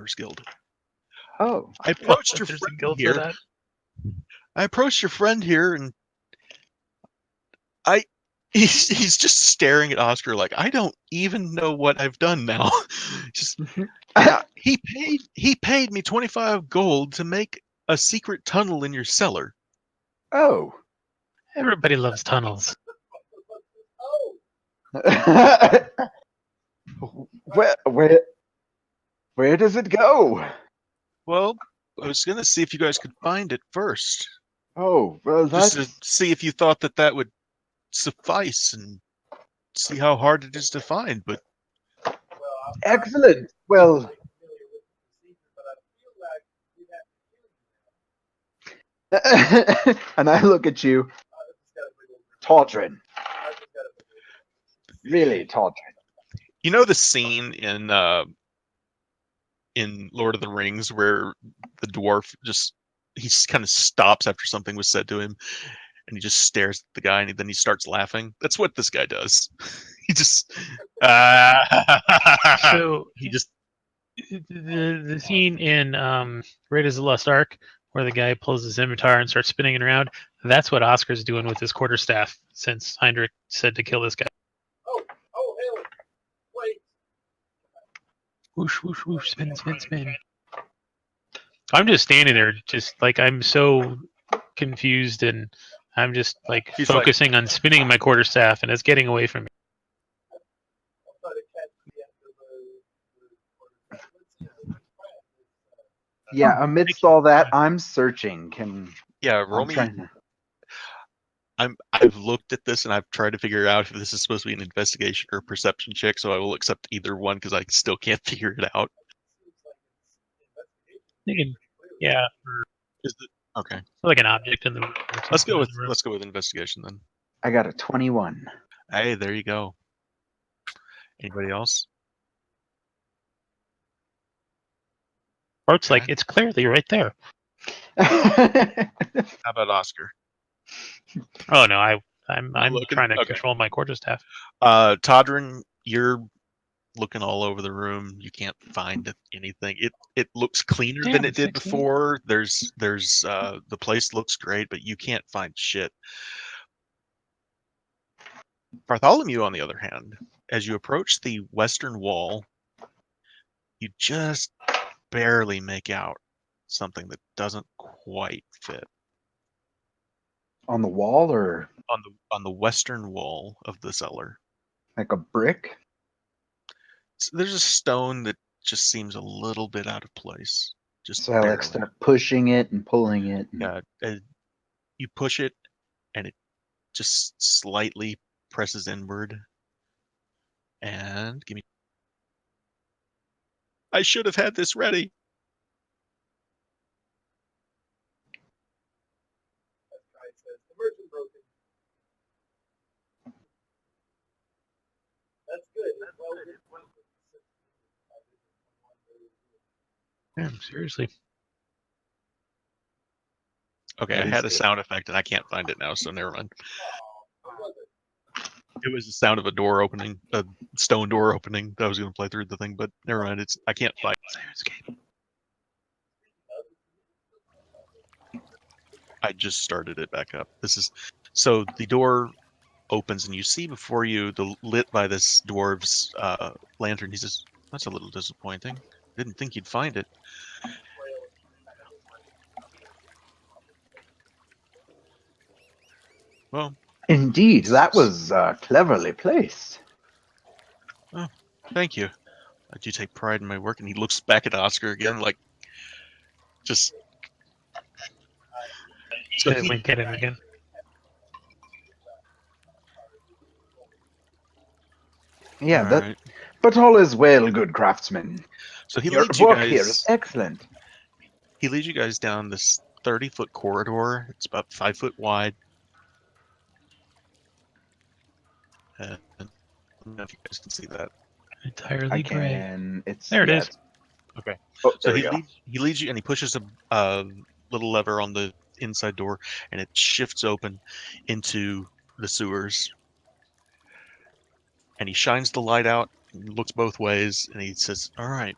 Plumbers Guild. Oh. I approached your There's a friend guild for here. that? I approached your friend here, and he's just staring at Oscar like, I don't even know what I've done now. Just he paid me 25 gold to make a secret tunnel in your cellar. Oh. Everybody loves tunnels. Where does it go? Well, I was gonna see if you guys could find it first, Oh, well, just that's to see if you thought that would suffice and see how hard it is to find. But excellent. Well, and I look at you, Tawdrin. Really, Tawdrin. you know the scene in Lord of the Rings where the dwarf he kind of stops after something was said to him, and he just stares at the guy, and then he starts laughing. That's what this guy does. He just So he just the scene in Raiders of the Lost Ark where the guy pulls his scimitar and starts spinning it around, that's what Oscar's doing with his quarterstaff since Heinrich said to kill this guy. Hell, wait. Whoosh, whoosh, whoosh, spin, spin, spin. I'm just standing there, just like I'm so confused, and I'm just like He's focusing on spinning my quarterstaff, and it's getting away from me. Yeah, amidst all that, I'm searching. roll I'm me. trying to... I've looked at this and I've tried to figure out if this is supposed to be an investigation or a perception check, so I will accept either one because I still can't figure it out. Thinking, yeah, Is it okay? like an object in the room. Let's go with investigation then. I got a 21. Hey, there you go. Anybody else? Bart's like, it's clearly right there. How about Oscar? Oh no, I'm looking? trying to Okay. control my quarterstaff. Todrin, you're looking all over the room. You can't find anything. It looks cleaner than it did 16. before. There's the place looks great, but you can't find shit. Bartholomew, on the other hand, as you approach the western wall, you just barely make out something that doesn't quite fit. On the wall or On the western wall of the cellar. like a brick? There's a stone that just seems a little bit out of place. Just So I barely. like start pushing it and pulling it. Yeah, you push it, and it just slightly presses inward. And give me. I should have had this ready. That's good. Damn, seriously. Okay, I had a sound effect, and I can't find it now, so never mind. It was the sound of a door opening, a stone door opening that I was going to play through the thing, but never mind. I can't find it. I just started it back up. So the door opens, and you see before you, lit by this dwarf's lantern. He says, "That's a little disappointing. Didn't think you'd find it." Well, indeed, that was cleverly placed. Oh, thank you. I do take pride in my work. And he looks back at Oscar again, like, just. So wink at him again. Yeah, All right. But all is well, good craftsman. So he Your leads you work guys. here is excellent. He leads you guys down this 30-foot corridor. It's about 5 foot wide. I don't know if you guys can see that. Entirely gray. There it is. Okay. Oh, So he leads you, and he pushes a little lever on the inside door, and it shifts open into the sewers. And he shines the light out, and looks both ways, and he says, "All right.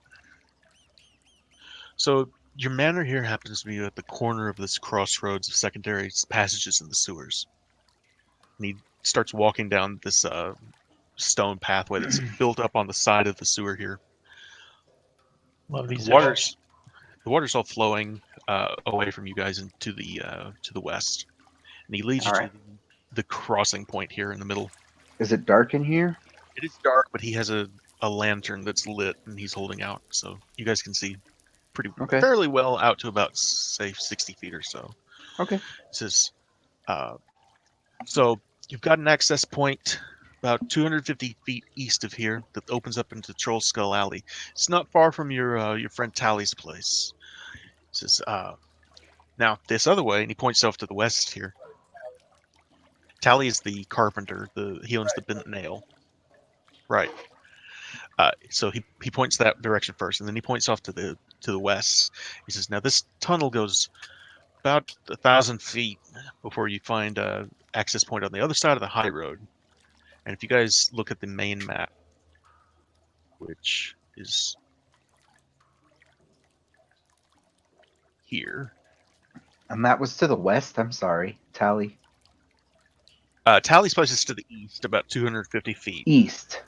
So your manor here happens to be at the corner of this crossroads of secondary passages in the sewers. And he starts walking down this stone pathway that's built up on the side of the sewer here. Love The these. water's all flowing away from you guys into to the west, and he leads you All to right. the crossing point here in the middle. Is it dark in here? It is dark, but he has a lantern that's lit, and he's holding out, so you guys can see Okay. fairly well out to about, say, 60 feet or so. Okay. It says, so you've got an access point about 250 feet east of here that opens up into Troll Skull Alley. It's not far from your friend Tally's place. It says, now this other way, and he points off to the west here. Tally is the carpenter. He owns the bent nail. Right. So he points that direction first, and then he points off to the west. He says, now this tunnel goes about 1,000 feet before you find a access point on the other side of the high road. And if you guys look at the main map, which is here. And that was to the west. I'm sorry. Tally. Tally's place is to the east, about 250 feet. East.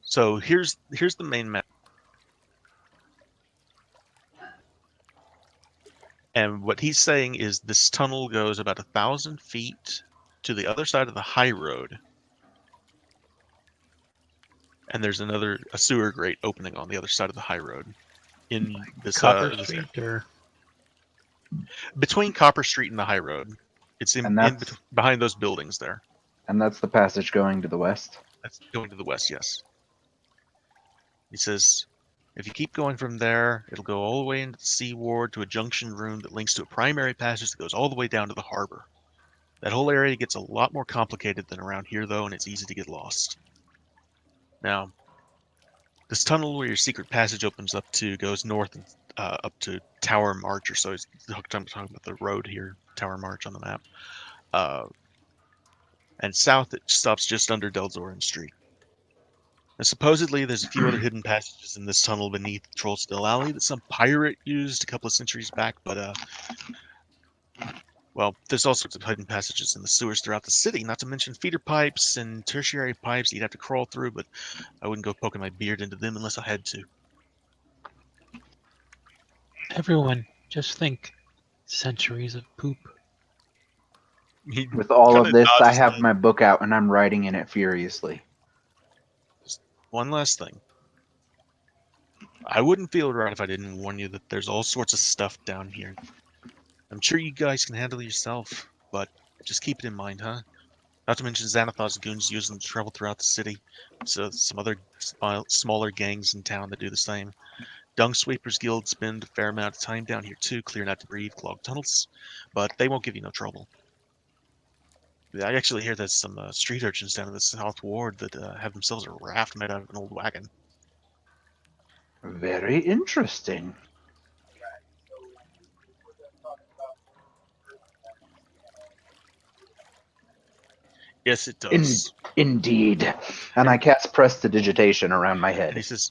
So here's the main map. And what he's saying is this tunnel goes about 1,000 feet to the other side of the high road. And there's a sewer grate opening on the other side of the high road. In this Copper this Street or between Copper Street and the high road. It's behind those buildings there. And that's the passage going to the west. That's going to the west, yes. He says, if you keep going from there, it'll go all the way into the Sea Ward to a junction room that links to a primary passage that goes all the way down to the harbor. That whole area gets a lot more complicated than around here, though, and it's easy to get lost. Now, this tunnel where your secret passage opens up to goes north and up to Tower March or so. I'm talking about the road here, Tower March on the map. And south it stops just under Delzoran Street. Now, supposedly there's a few other hidden passages in this tunnel beneath Troll Skull Alley that some pirate used a couple of centuries back, but well, there's all sorts of hidden passages in the sewers throughout the city, not to mention feeder pipes and tertiary pipes that you'd have to crawl through, but I wouldn't go poking my beard into them unless I had to. everyone, just think centuries of poop. With all of Kinda this, I dodges have that. my book out and I'm writing in it furiously. One last thing. I wouldn't feel right if I didn't warn you that there's all sorts of stuff down here. I'm sure you guys can handle it yourself, but just keep it in mind, huh? Not to mention Xanathar's goons use them to travel throughout the city. So some other smaller gangs in town that do the same. Dung Sweepers Guild spend a fair amount of time down here too, clearing out debris, clogged tunnels, but they won't give you no trouble. I actually hear there's some street urchins down in the South Ward that have themselves a raft made out of an old wagon. Very interesting. Yes, it does. Indeed. And I cast prestidigitation around my And he head. says,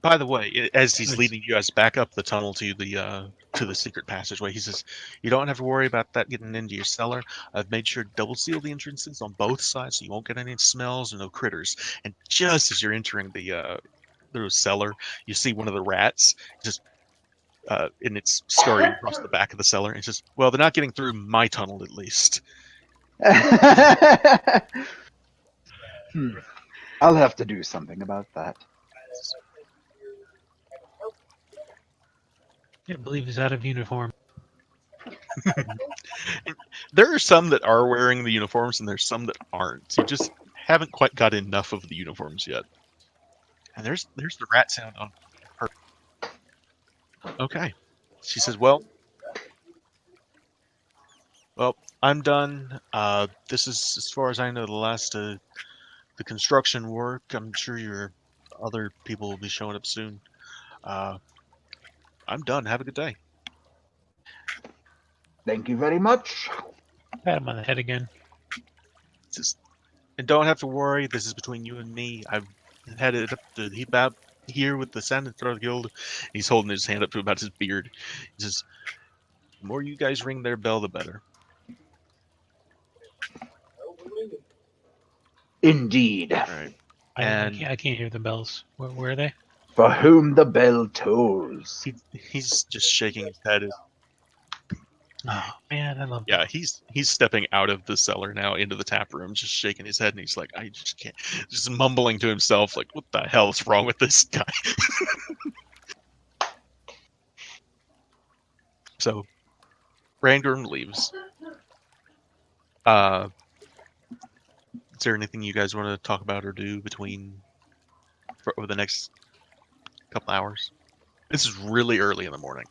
by the way, as he's Nice. leading you guys back up the tunnel to the secret passageway, he says, you don't have to worry about that getting into your cellar. I've made sure to double seal the entrances on both sides so you won't get any smells or no critters. And just as you're entering the cellar, you see one of the rats just and it's scurrying across the back of the cellar. It's just, well, they're not getting through my tunnel at least. I'll have to do something about that. I can't believe he's out of uniform. There are some that are wearing the uniforms and there's some that aren't. You just haven't quite got enough of the uniforms yet. And there's the rat sound on her. Okay. She says, well, I'm done. This is, as far as I know, the last the construction work. I'm sure your other people will be showing up soon. I'm done. Have a good day. Thank you very much. Pat him on the head again. And don't have to worry. This is between you and me. I've headed up to here with the Sanitar Guild. He's holding his hand up to about his beard. He says, the more you guys ring their bell, the better. Oh, we're leaving. Indeed. All right. I And can't hear the bells. Where are they? For whom the bell tolls. he's just shaking his head. Oh man, I love Yeah, bells. he's stepping out of the cellar now into the tap room, just shaking his head, and he's like, I just can't, just mumbling to himself, like, what the hell is wrong with this guy? So, Rangrim leaves. Is there anything you guys want to talk about or do over the next couple hours? This is really early in the morning.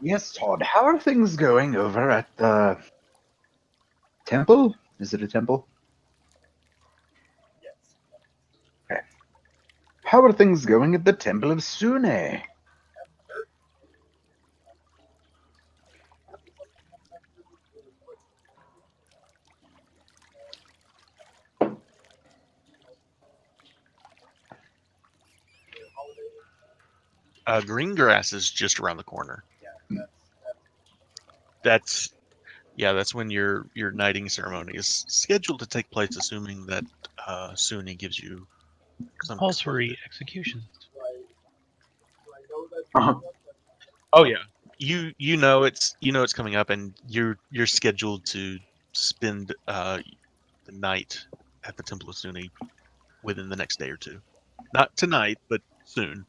Yes, Todd. How are things going over at the temple? Is it a temple? Yes. Okay. How are things going at the Temple of Sune? Green grass is just around the corner. Yeah, That's when your knighting ceremony is scheduled to take place, assuming that Suni gives you some Compulsory executions. right. I know that's Uh-huh. Oh yeah, you know it's coming up, and you're scheduled to spend the night at the Temple of Suni within the next day or two. Not tonight, but soon.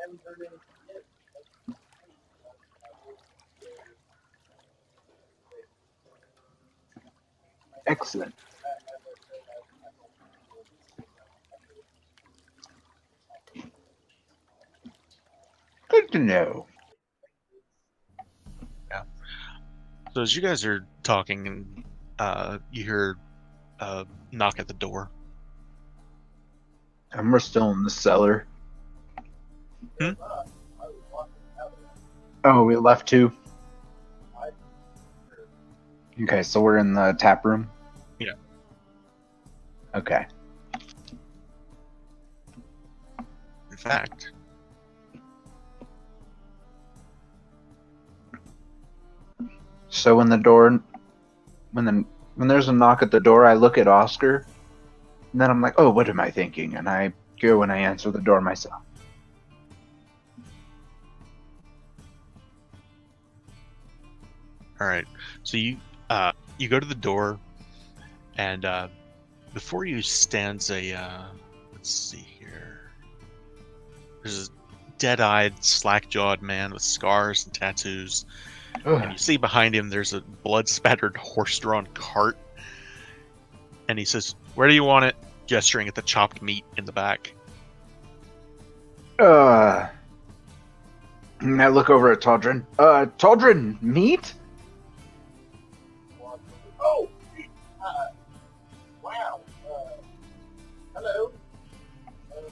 haven't heard anything yet. Excellent. Good to know. So as you guys are talking, and you hear a knock at the door. And we're still in the cellar. Hmm? Oh, we left too? Okay, so we're in the tap room? Yeah. Okay. In fact, So when there's a knock at the door, I look at Oscar, and then I'm like, oh, what am I thinking? And I go and I answer the door myself. all right. So you go to the door, and before you stands a let's see here. There's a dead-eyed, slack-jawed man with scars and tattoos. And you see behind him there's a blood-spattered horse-drawn cart. And he says, "Where do you want it?" Gesturing at the chopped meat in the back. And I look over at Todrin. Todrin, meat? Oh, wow. Hello.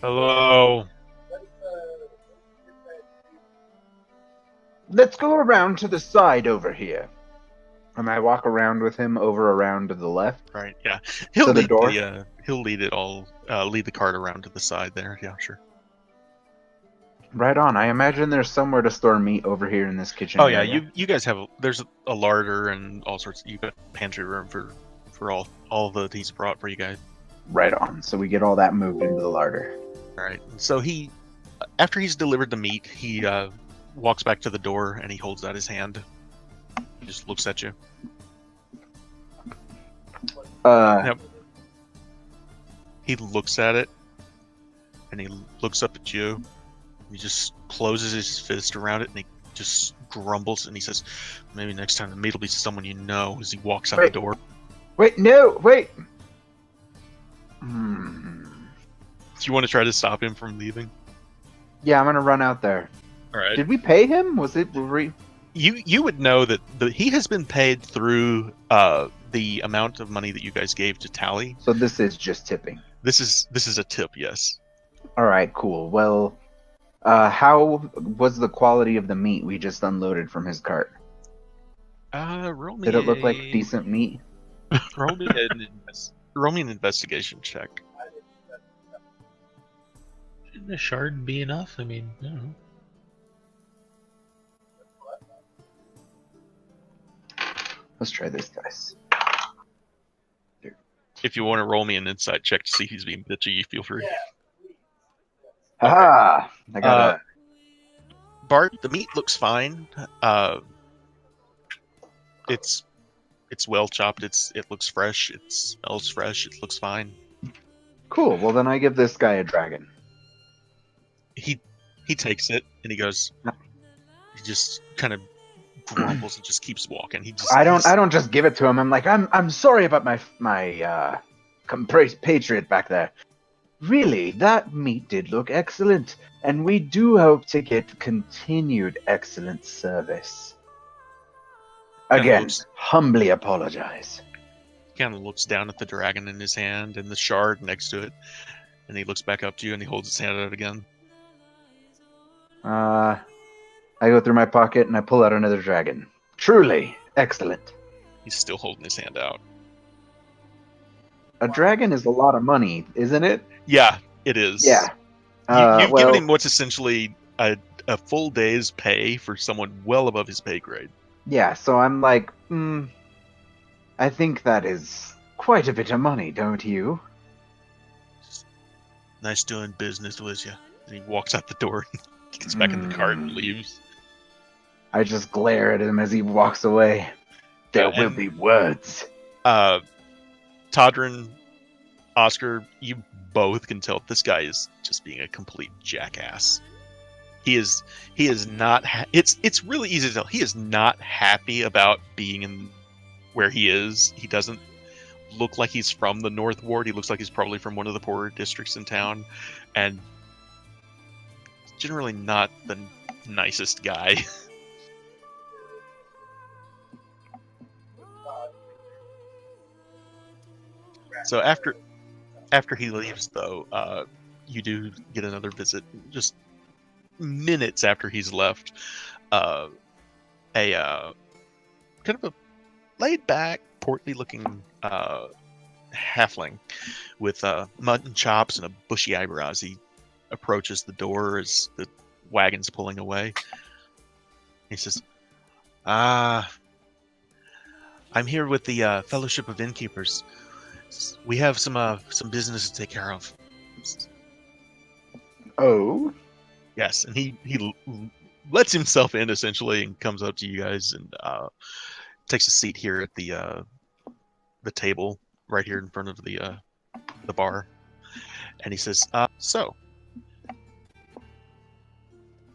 Hello. Let's get that. Let's go around to the side over here. And I walk around with him around to the left. Right. Yeah. He'll To the lead door? he'll lead it all. Lead the cart around to the side there. Yeah, sure. Right on. I imagine there's somewhere to store meat over here in this kitchen. Oh yeah, area. you guys have there's a larder and all sorts. You've got pantry room for all that he's brought for you guys. Right on. So we get all that moved into the larder. All right. So after he's delivered the meat, he walks back to the door and he holds out his hand. He just looks at you. Yep. He looks at it and he looks up at you. He just closes his fist around it and he just grumbles and he says, "Maybe next time the meat will be someone you know." As he walks out the door. Wait, no, wait. Do you want to try to stop him from leaving? Yeah, I'm gonna run out there. All right. Did we pay him? You would know that he has been paid through the amount of money that you guys gave to Tally. So this is just tipping. This is a tip, yes. All right, cool. Well, How was the quality of the meat we just unloaded from his cart? Roll me Did it look like a decent meat? roll me roll me an investigation check. Shouldn't a shard be enough? I mean, I don't know. Let's try this, guys. If you want to roll me an insight check to see if he's being bitchy, feel free. Haha! I got a. Bart, the meat looks fine. It's well chopped. It looks fresh. It smells fresh. It looks fine. Cool. Well, then I give this guy a dragon. He takes it and he goes. He just kind of grumbles and just keeps walking. I don't just give it to him. I'm like, I'm sorry about my compatriot back there. Really, that meat did look excellent, and we do hope to get continued excellent service. Again, humbly apologize. Kind of looks down at the dragon in his hand and the shard next to it, and he looks back up to you and he holds his hand out again. I go through my pocket and I pull out another dragon. Truly excellent. He's still holding his hand out. A dragon is a lot of money, isn't it? Yeah, it is. Yeah. You've given him what's essentially a full day's pay for someone well above his pay grade. Yeah, so I'm like, I think that is quite a bit of money, don't you? Nice doing business with you. And he walks out the door and gets back in the cart and leaves. I just glare at him as he walks away. There will be words. Todrin, Oscar, you both can tell this guy is just being a complete jackass. He is not. It's really easy to tell. He is not happy about being in where he is. He doesn't look like he's from the North Ward. He looks like he's probably from one of the poorer districts in town, and generally not the nicest guy. So after he leaves, though, you do get another visit. Just minutes after he's left, a kind of a laid-back, portly-looking halfling with mutton chops and a bushy eyebrows. He approaches the door as the wagon's pulling away. He says, I'm here with the Fellowship of Innkeepers. We have some business to take care of. Oh? Yes, and he lets himself in essentially and comes up to you guys and takes a seat here at the table right here in front of the bar. And he says, so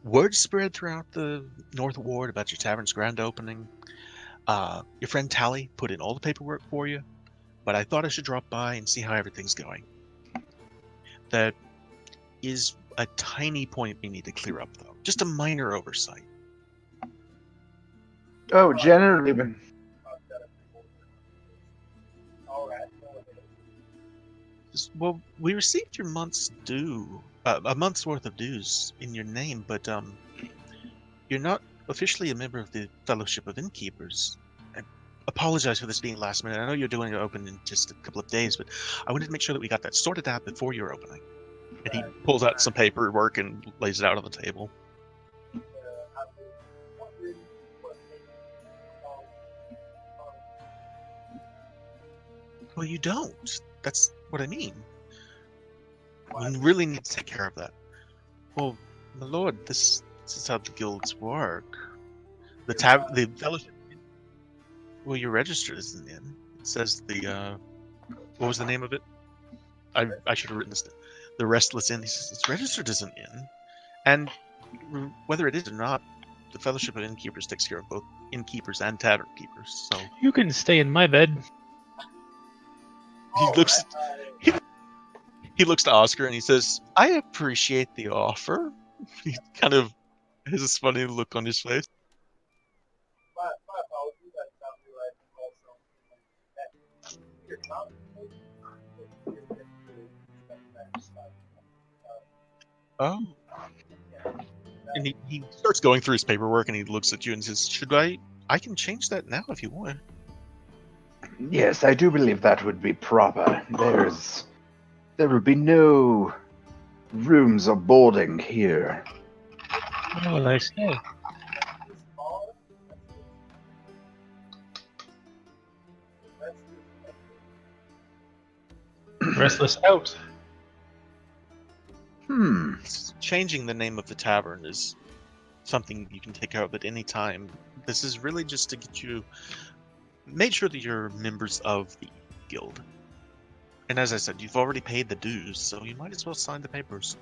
word spread throughout the North Ward about your tavern's grand opening. Your friend Tally put in all the paperwork for you, but I thought I should drop by and see how everything's going. That is a tiny point we need to clear up, though. Just a minor oversight. Oh, generally, when Well, we received your month's due, a month's worth of dues in your name, but you're not officially a member of the Fellowship of Innkeepers. I apologize for this being last minute. I know you're doing your open in just a couple of days, but I wanted to make sure that we got that sorted out before your opening. And he pulls out some paperwork and lays it out on the table. Well, you don't. That's what I mean. We really need to take care of that. Well, my lord, this is how the guilds work. The fellowship. Well, you're registered as an inn. It says the what was the name of it? I should have written this. The Restless Inn. He says it's registered as an inn, and whether it is or not, the Fellowship of Innkeepers takes care of both innkeepers and tavern keepers. So You can stay in my bed. He looks to Oscar and he says, "I appreciate the offer." He kind of has this funny look on his face. My apologies, I thought we were also your comment. Oh, And he starts going through his paperwork, and he looks at you and says, "Should I? I can change that now if you want." Yes, I do believe that would be proper. There will be no rooms or boarding here. What will I say? Restless out. Changing the name of the tavern is something you can take care of at any time. This is really just to get you made sure that you're members of the guild. And as I said, you've already paid the dues, so you might as well sign the papers.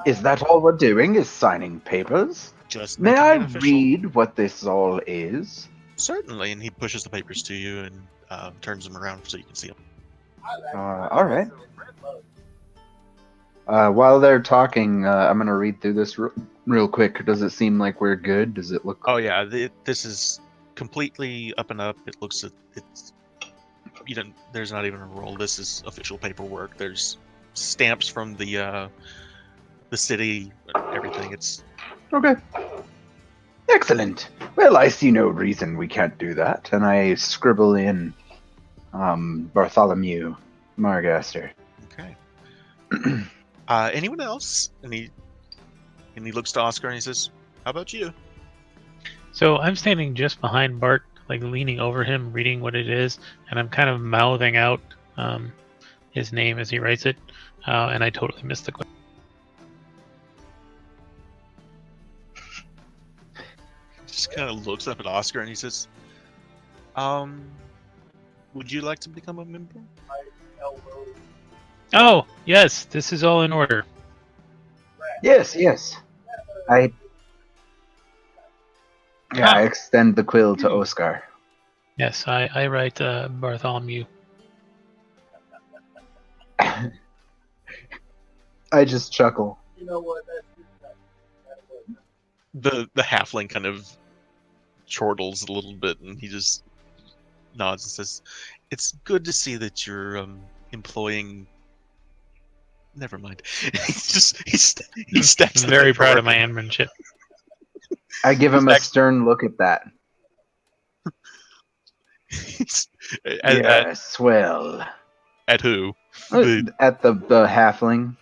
Is that all we're doing? Is signing papers? Just May making I it official. read what this all is? Certainly, and he pushes the papers to you and turns them around so you can see them. All right. While they're talking, I'm gonna read through this real quick. Does it seem like we're good? Does it look? Oh yeah, this is completely up and up. It looks at it's. You don't. There's not even a roll. This is official paperwork. There's stamps from the city, everything. It's Okay. Excellent. Well, I see no reason we can't do that, and I scribble in Bartholomew Margaster. okay. Anyone else? And he looks to Oscar and he says, "How about you?" So I'm standing just behind Bart, like leaning over him, reading what it is, and I'm kind of mouthing out his name as he writes it, and I totally missed the question. Just kind of looks up at Oscar and he says, would you like to become a member?" Oh, yes, this is all in order. Yes. I extend the quill to Oscar. Yes, I write Bartholomew. I just chuckle. You know what? The halfling kind of chortles a little bit and he just nods and says, "It's good to see that you're employing." Never mind. he steps. I'm very proud of my airmanship. I give him a stern look at that. Yes, well. At who? At the halfling.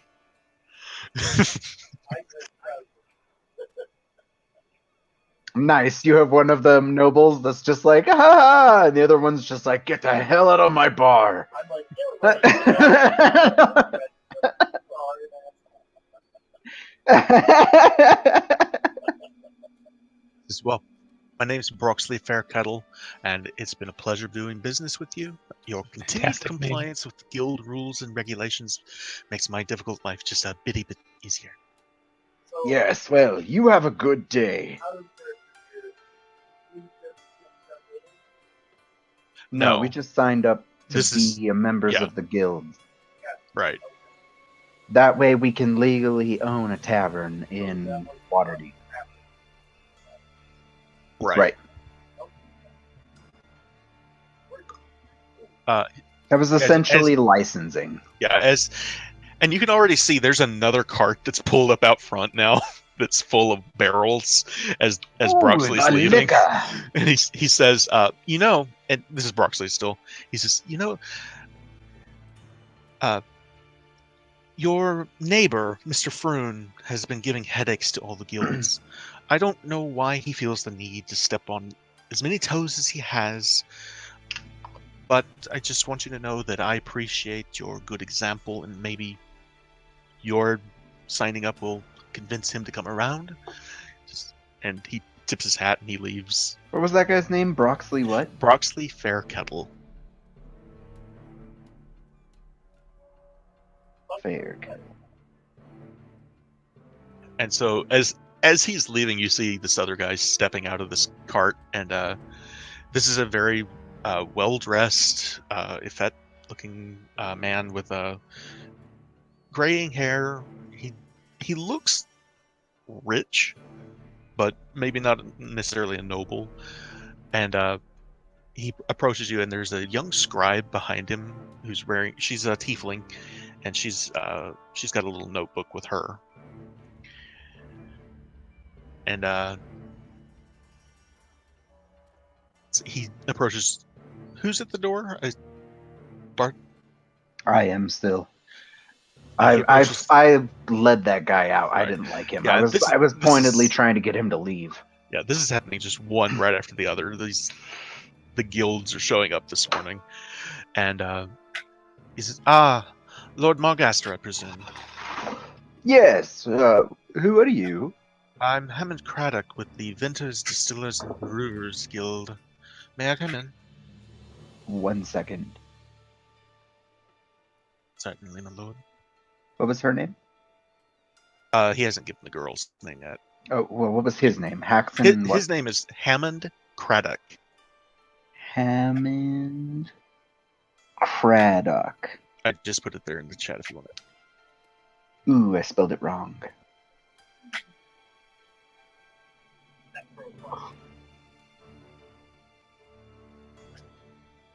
Nice. You have one of the nobles that's just like, ah, and the other one's just like, get the hell out of my bar. I'm As well. My name's Broxley Fairkettle, and it's been a pleasure doing business with you. Your continued Fantastic name. compliance with guild rules and regulations makes my difficult life just a bitty bit easier. Yes, well, you have a good day. No, we just signed up to be members of the guild. Right. That way we can legally own a tavern in Waterdeep. Right. That was essentially licensing. Yeah, and you can already see there's another cart that's pulled up out front now that's full of barrels as Broxley's leaving. Liquor. And he says, and this is Broxley still. He says, your neighbor, Mr. Froon, has been giving headaches to all the guilds. I don't know why he feels the need to step on as many toes as he has, but I just want you to know that I appreciate your good example, and maybe your signing up will convince him to come around. And he tips his hat and he leaves. What was that guy's name? Broxley what? Broxley Fairkettle. Fairkettle. And so as he's leaving, you see this other guy stepping out of this cart, and this is a very well-dressed, effete-looking man with graying hair. He looks rich, but maybe not necessarily a noble. And he approaches you, and there's a young scribe behind him who's she's a tiefling, and she's got a little notebook with her. And he approaches. Who's at the door? Bart. I am still. He approaches. I led that guy out. I Right. didn't like him. Yeah, I was this pointedly is trying to get him to leave. yeah. This is happening just one right after the other. The guilds are showing up this morning, and he says, Lord Margaster, I presume. Yes. Who are you? I'm Hammond Craddock with the Vintners, Distillers, and Brewers Guild. May I come in? 1 second. Certainly, my lord. What was her name? He hasn't given the girl's name yet. Oh, well, what was his name? Haxon. What? His name is Hammond Craddock. Hammond Craddock. I just put it there in the chat if you want it. Ooh, I spelled it wrong.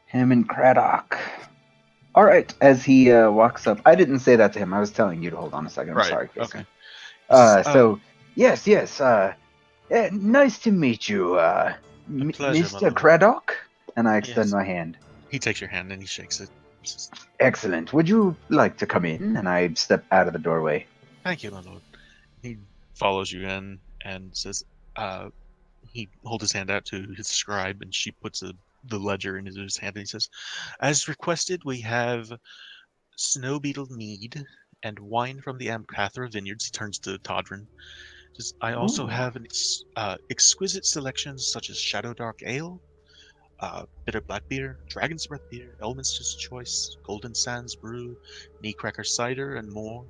Hammond Craddock. All right. As he walks up, I didn't say that to him. I was telling you to hold on a second. I'm Right. sorry, Jason. Okay. So yes. Nice to meet you, pleasure, my Mr. lord. Craddock. And I extend Yes. my hand. He takes your hand and he shakes it. He says, Excellent. Would you like to come in? And I step out of the doorway. "Thank you, my lord." He follows you in and says, he holds his hand out to his scribe, and she puts the ledger into his hand, and he says, "As requested, we have snow beetle mead and wine from the Amcathra vineyards." He turns to Todrin. Says, "I also Ooh. have an exquisite selections such as Shadow Dark Ale, Bitter Black Beer, Dragon's Breath Beer, Elminster's Choice, Golden Sands Brew, Knee Cracker Cider, and more.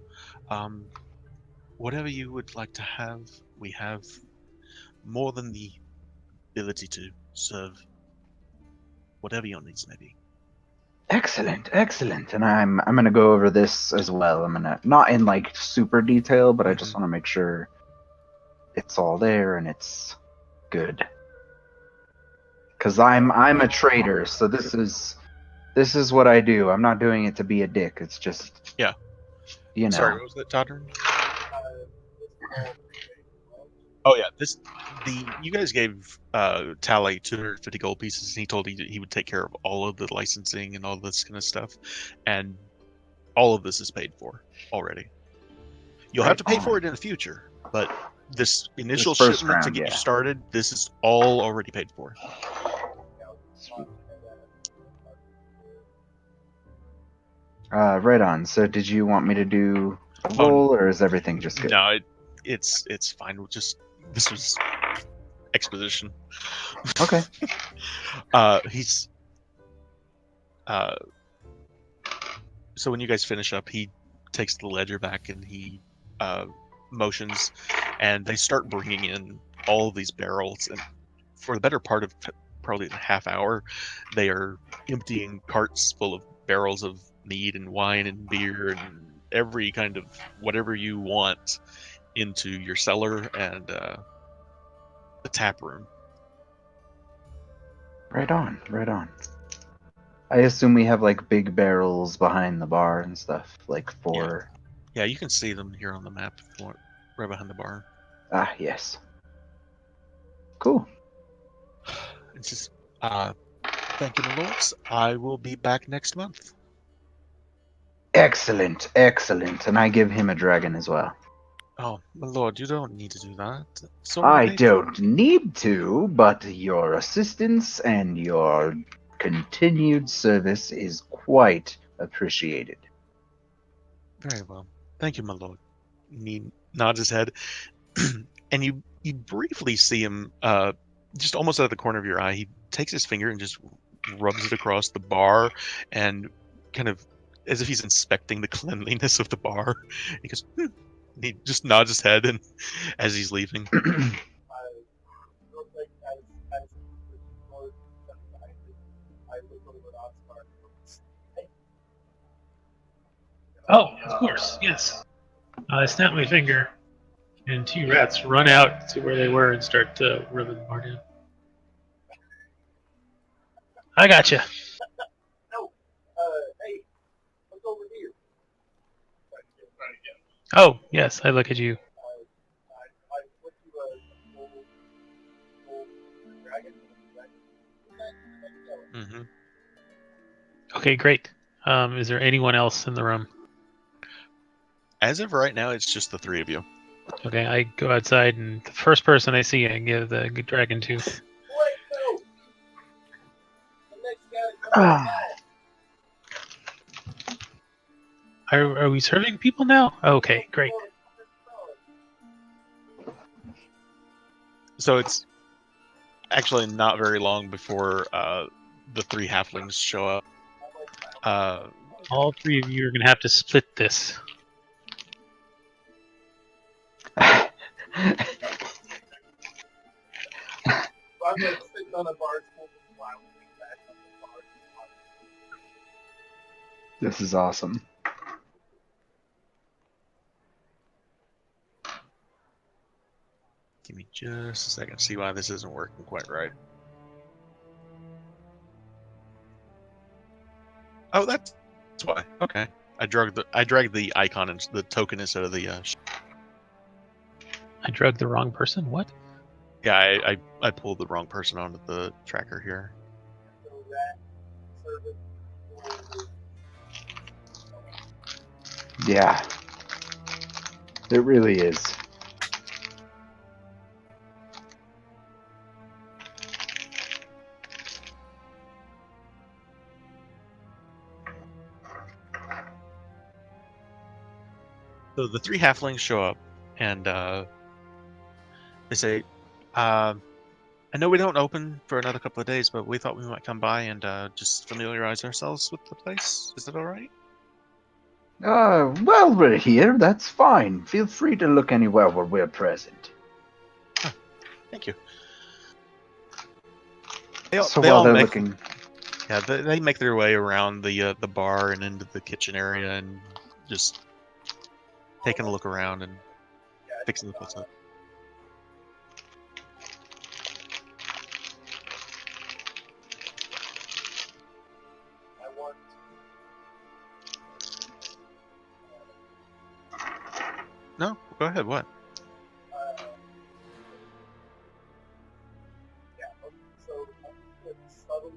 Whatever you would like to have, we have more than the ability to serve whatever your needs may be." Excellent. And I'm gonna go over this as well. I'm gonna not in like super detail, but I just want to make sure it's all there and it's good. Cause I'm a trader, so this is what I do. I'm not doing it to be a dick. It's just Yeah. you know. Sorry, what was that, Todrin? Oh yeah, you guys gave Tally 250 gold pieces, and he told he would take care of all of the licensing and all this kind of stuff, and all of this is paid for already. You'll have to pay for it in the future, but this initial first shipment to round, get yeah. you started, this is all already paid for. Right on. So did you want me to do a roll, or is everything just good? No, it's fine. This was exposition. Okay. He's so when you guys finish up, he takes the ledger back and he motions, and they start bringing in all of these barrels, and for the better part of probably a half hour, they are emptying carts full of barrels of mead and wine and beer and every kind of whatever you want into your cellar and the tap room. Right on. I assume we have like big barrels behind the bar and stuff, like for. Yeah, you can see them here on the map if you want, right behind the bar. Ah, yes. Cool. It's just, thank you, my lords. I will be back next month. Excellent. And I give him a dragon as well. Oh, my lord, you don't need to do that. I don't need to, but your assistance and your continued service is quite appreciated. Very well. Thank you, my lord. He nods his head, and you briefly see him, just almost out of the corner of your eye. He takes his finger and just rubs it across the bar, and kind of as if he's inspecting the cleanliness of the bar. He goes, He just nods his head, and as he's leaving. Oh, of course, yes. I snap my finger, and two rats run out to where they were and start rubbing the bar down. I gotcha. No, hey, look over here. Oh, yes, I look at you. I put you a Mm-hmm. Okay, great. Is there anyone else in the room? As of right now, it's just the three of you. Okay, I go outside, and the first person I see, I give the dragon to. Wait, no! The next guy comes out. Are we serving people now? Okay, great. So it's actually not very long before the three halflings show up. All three of you are gonna have to split this. So I'm like sitting on a bar stool and wildly back on the bar. This is awesome. Give me just a second to see why this isn't working quite right. Oh, that's why. Okay. I dragged the icon and the token instead of the I drugged the wrong person. What? yeah, I pulled the wrong person onto the tracker here. So that service Yeah. It really is. So the three halflings show up and they say, I know we don't open for another couple of days, but we thought we might come by and just familiarize ourselves with the place. Is that all right? Well, we're here. That's fine. Feel free to look anywhere where we're present. Thank you. So they while all they're make, looking, yeah, they make their way around the bar and into the kitchen area and just taking a look around and fixing the place up. I want No, go ahead. What? yeah, so subtly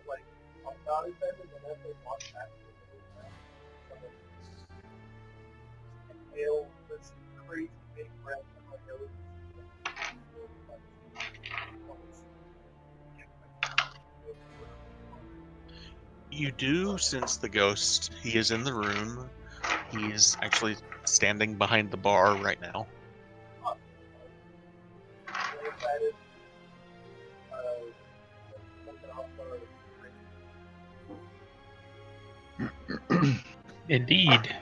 like I'm not offended and as they walk back to the room someone inhale this crazy big breath on my nose. You do sense the ghost. He is in the room. He's actually standing behind the bar right now. Indeed.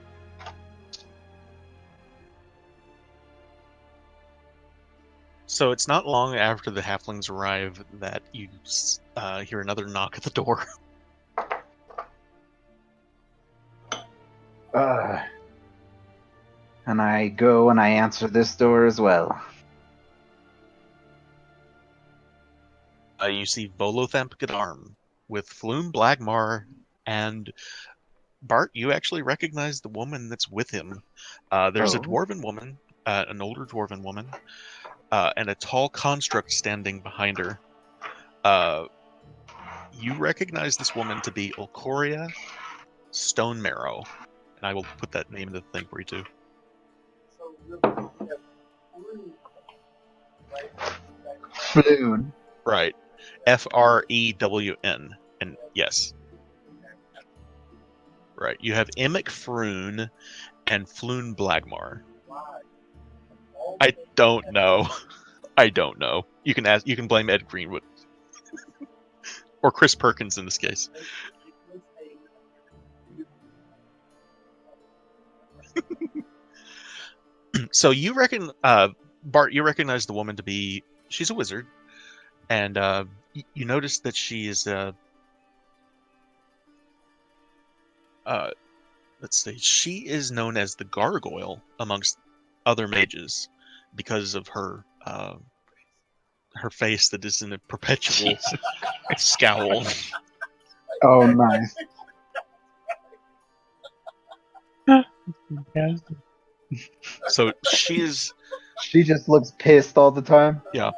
So it's not long after the halflings arrive that you hear another knock at the door. And I go and I answer this door as well. You see Volothamp Gadarm with Floon Blagmar, and Bart, you actually recognize the woman that's with him. There's a Oh. dwarven woman, an older dwarven woman, and a tall construct standing behind her. You recognize this woman to be Ulcoria Stone Marrow, and I will put that name into the thing for you too. So really, we have blue, right? Floon. Right. Frewn. And yes. Right. You have Emic Froon and Floon Blagmar. Why? I don't know. I don't know. You can ask. You can blame Ed Greenwood or Chris Perkins in this case. So you reckon, Bart? You recognize the woman to be? She's a wizard, and you notice that she is. Let's see. She is known as the Gargoyle amongst other mages because of her her face that is in a perpetual scowl. Oh, nice. So she is She just looks pissed all the time. Yeah.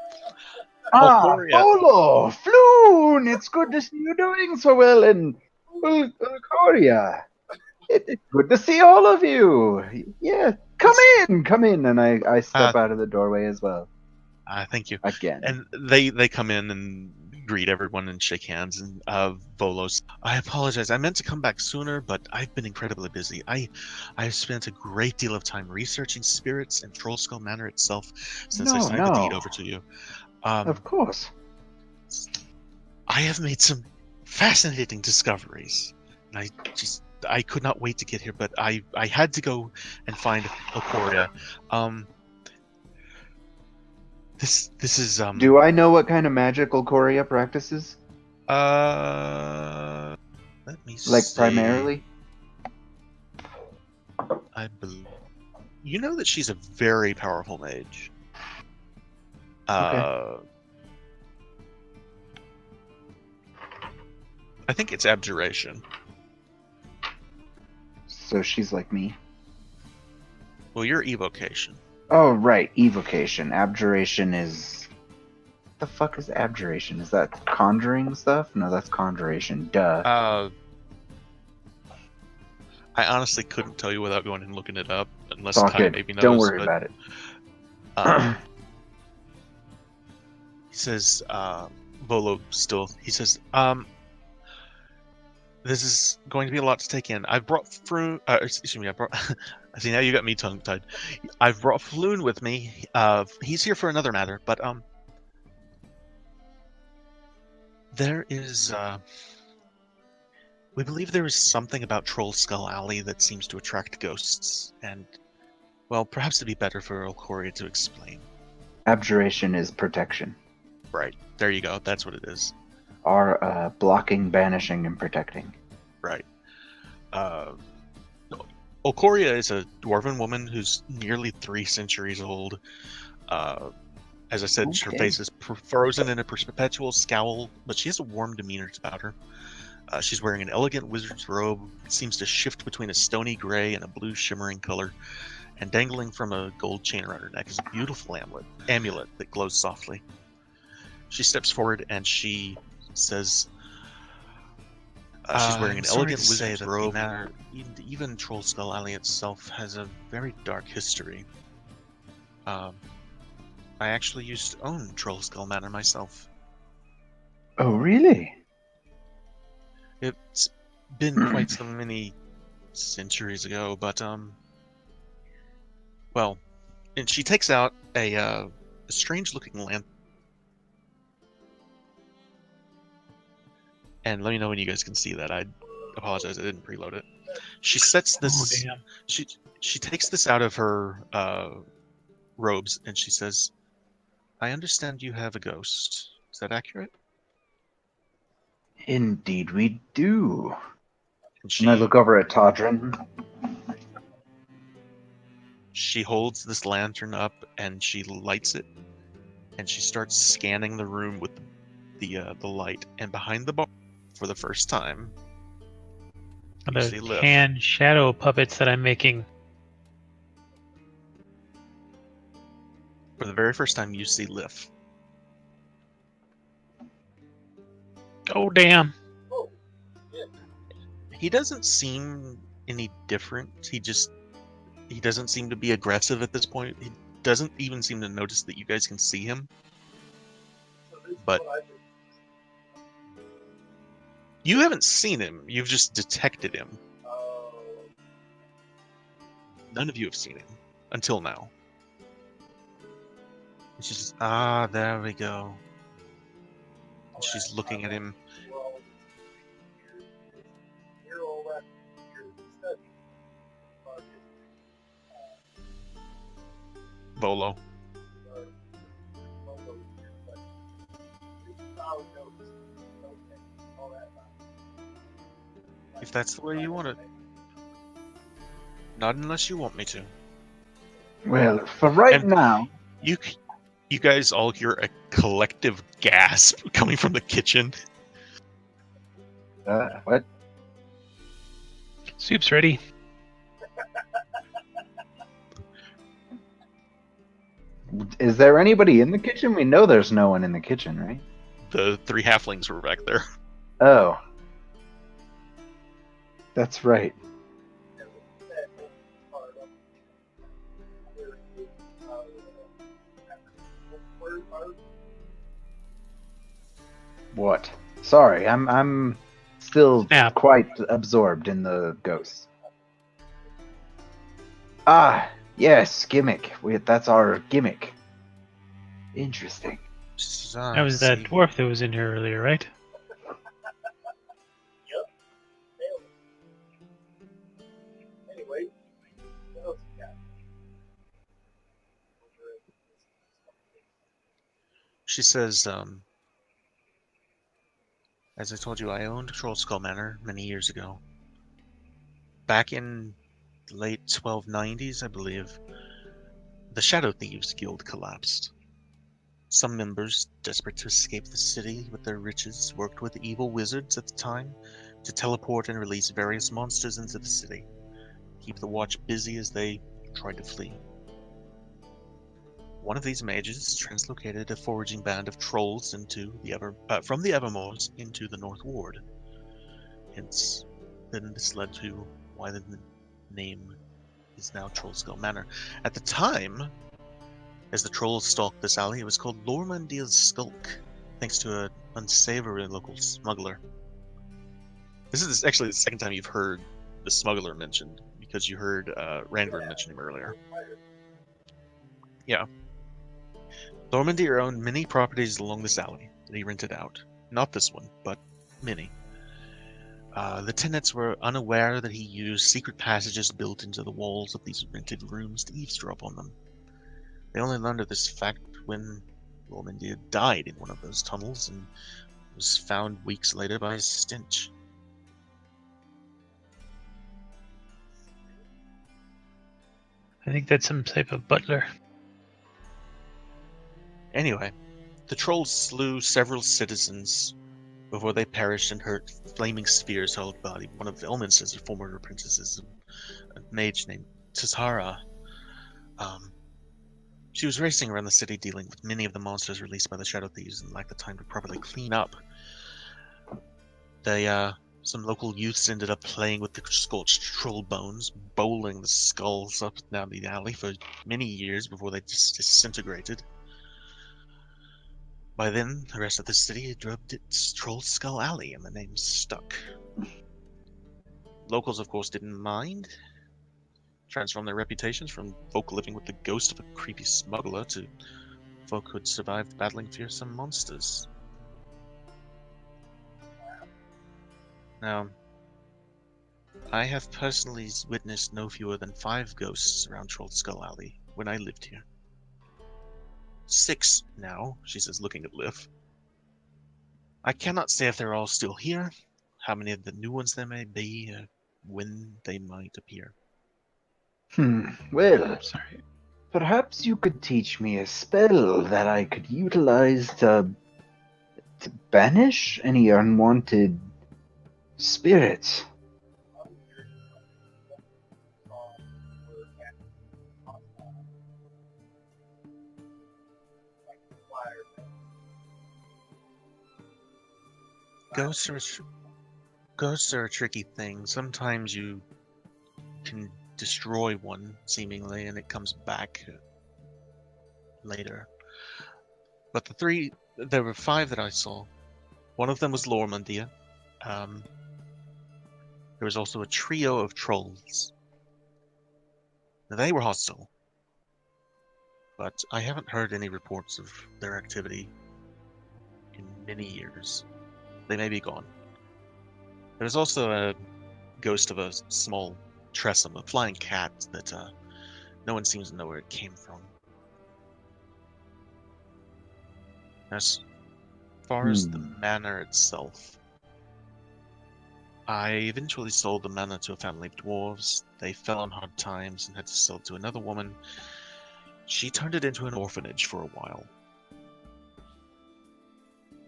Ah, Korea. Bolo, Floon, it's good to see you doing so well in Korea. It's good to see all of you. Yeah, come in. And I step out of the doorway as well. Thank you. Again. And they come in and greet everyone and shake hands. And Volos, I apologize. I meant to come back sooner, but I've been incredibly busy. I've spent a great deal of time researching spirits and Trollskull Manor itself since I signed the deed over to you. Of course. I have made some fascinating discoveries. And I could not wait to get here, but I had to go and find Okoria. This is Do I know what kind of magical Korea practices? Let me Like see. primarily? I believe you know that she's a very powerful mage. Okay. I think it's abjuration. So she's like me. Well, you're evocation. Oh, right. Evocation. Abjuration is... What the fuck is abjuration? Is that conjuring stuff? No, that's conjuration. Duh. I honestly couldn't tell you without going and looking it up, unless Fuck Ty it. maybe knows. Don't worry about it. He says, Volo still, he says, this is going to be a lot to take in. I've brought excuse me, see, now you got me tongue-tied. I've brought Floon with me. He's here for another matter, but, there is, we believe there is something about Troll Skull Alley that seems to attract ghosts, and, well, perhaps it'd be better for Okoria to explain. Abjuration is protection. Right. There you go. That's what it is. Are blocking, banishing, and protecting. Right. Okoria is a dwarven woman who's nearly 3 centuries old. As I said, her face is frozen in a perpetual scowl, but she has a warm demeanor about her. She's wearing an elegant wizard's robe. It seems to shift between a stony gray and a blue shimmering color. And dangling from a gold chain around her neck is a beautiful amulet that glows softly. She steps forward and she says, she's wearing an elegant wizard's robe. Even Troll Skull Alley itself has a very dark history. I actually used to own Troll Skull Manor myself. Oh, really? It's been quite so many centuries ago, but well, and she takes out a strange-looking lamp. And let me know when you guys can see that. I apologize, I didn't preload it. She sets this. Oh, damn. She takes this out of her robes and she says, "I understand you have a ghost. Is that accurate?" Indeed, we do. And I look over at Todrin. She holds this lantern up and she lights it, and she starts scanning the room with the light. And behind the bar, for the first time, you see The Liv. hand shadow puppets that I'm making. For the very first time, you see Liv. Oh, damn. He doesn't seem any different. He doesn't seem to be aggressive at this point. He doesn't even seem to notice that you guys can see him. But you haven't seen him. You've just detected him. None of you have seen him until now. And she's just, there we go. And she's looking at him. Volo. If that's the way you want it. Not unless you want me to. Well, for right now... You guys all hear a collective gasp coming from the kitchen. What? Soup's ready. Is there anybody in the kitchen? We know there's no one in the kitchen, right? The 3 halflings were back there. Oh. That's right. What? Sorry, I'm still Snap. quite absorbed in the ghosts. Ah, yes, gimmick. That's our gimmick. Interesting. That was that dwarf that was in here earlier, right? Anyway, what else you got? She says, as I told you, I owned Troll Skull Manor many years ago. Back in the late 1290s, I believe, the Shadow Thieves Guild collapsed. Some members, desperate to escape the city with their riches, worked with evil wizards at the time to teleport and release various monsters into the city, keep the watch busy as they tried to flee. One of these mages translocated a foraging band of trolls into from the Evermoors into the North Ward. Hence, then this led to why the name is now Trollskull Manor. At the time, as the trolls stalked this alley, it was called Lormandia's Skulk, thanks to an unsavory local smuggler. This is actually the second time you've heard the smuggler mentioned, because you heard Rangren mention him earlier. Yeah. Lormandia owned many properties along this alley that he rented out. Not this one, but many. The tenants were unaware that he used secret passages built into the walls of these rented rooms to eavesdrop on them. They only learned of this fact when Lormandia died in one of those tunnels and was found weeks later by his stench. I think that's some type of butler. Anyway, the trolls slew several citizens before they perished and hurt flaming spheres held by one of Elminster's former apprentices, a mage named Tazara. She was racing around the city dealing with many of the monsters released by the Shadow Thieves and lacked the time to properly clean up. Some local youths ended up playing with the scorched troll bones, bowling the skulls up and down the alley for many years before they just disintegrated. By then, the rest of the city had dubbed it Troll Skull Alley, and the name stuck. Locals, of course, didn't mind. Transformed their reputations from folk living with the ghost of a creepy smuggler to folk who had survived battling fearsome monsters. Now, I have personally witnessed no fewer than 5 ghosts around Troll Skull Alley when I lived here. 6 now, she says, looking at Liv. I cannot say if they're all still here, how many of the new ones there may be, when they might appear. Well, Sorry. perhaps you could teach me a spell that I could utilize to banish any unwanted spirits. Ghosts are a tricky thing. Sometimes you can destroy one, seemingly, and it comes back later. But there were 5 that I saw. One of them was Lormandia. There was also a trio of trolls. Now, they were hostile, but I haven't heard any reports of their activity in many years. They may be gone. There was also a ghost of a small tressum, a flying cat that no one seems to know where it came from. As far as the manor itself, I eventually sold the manor to a family of dwarves. They fell on hard times and had to sell it to another woman. She turned it into an orphanage for a while.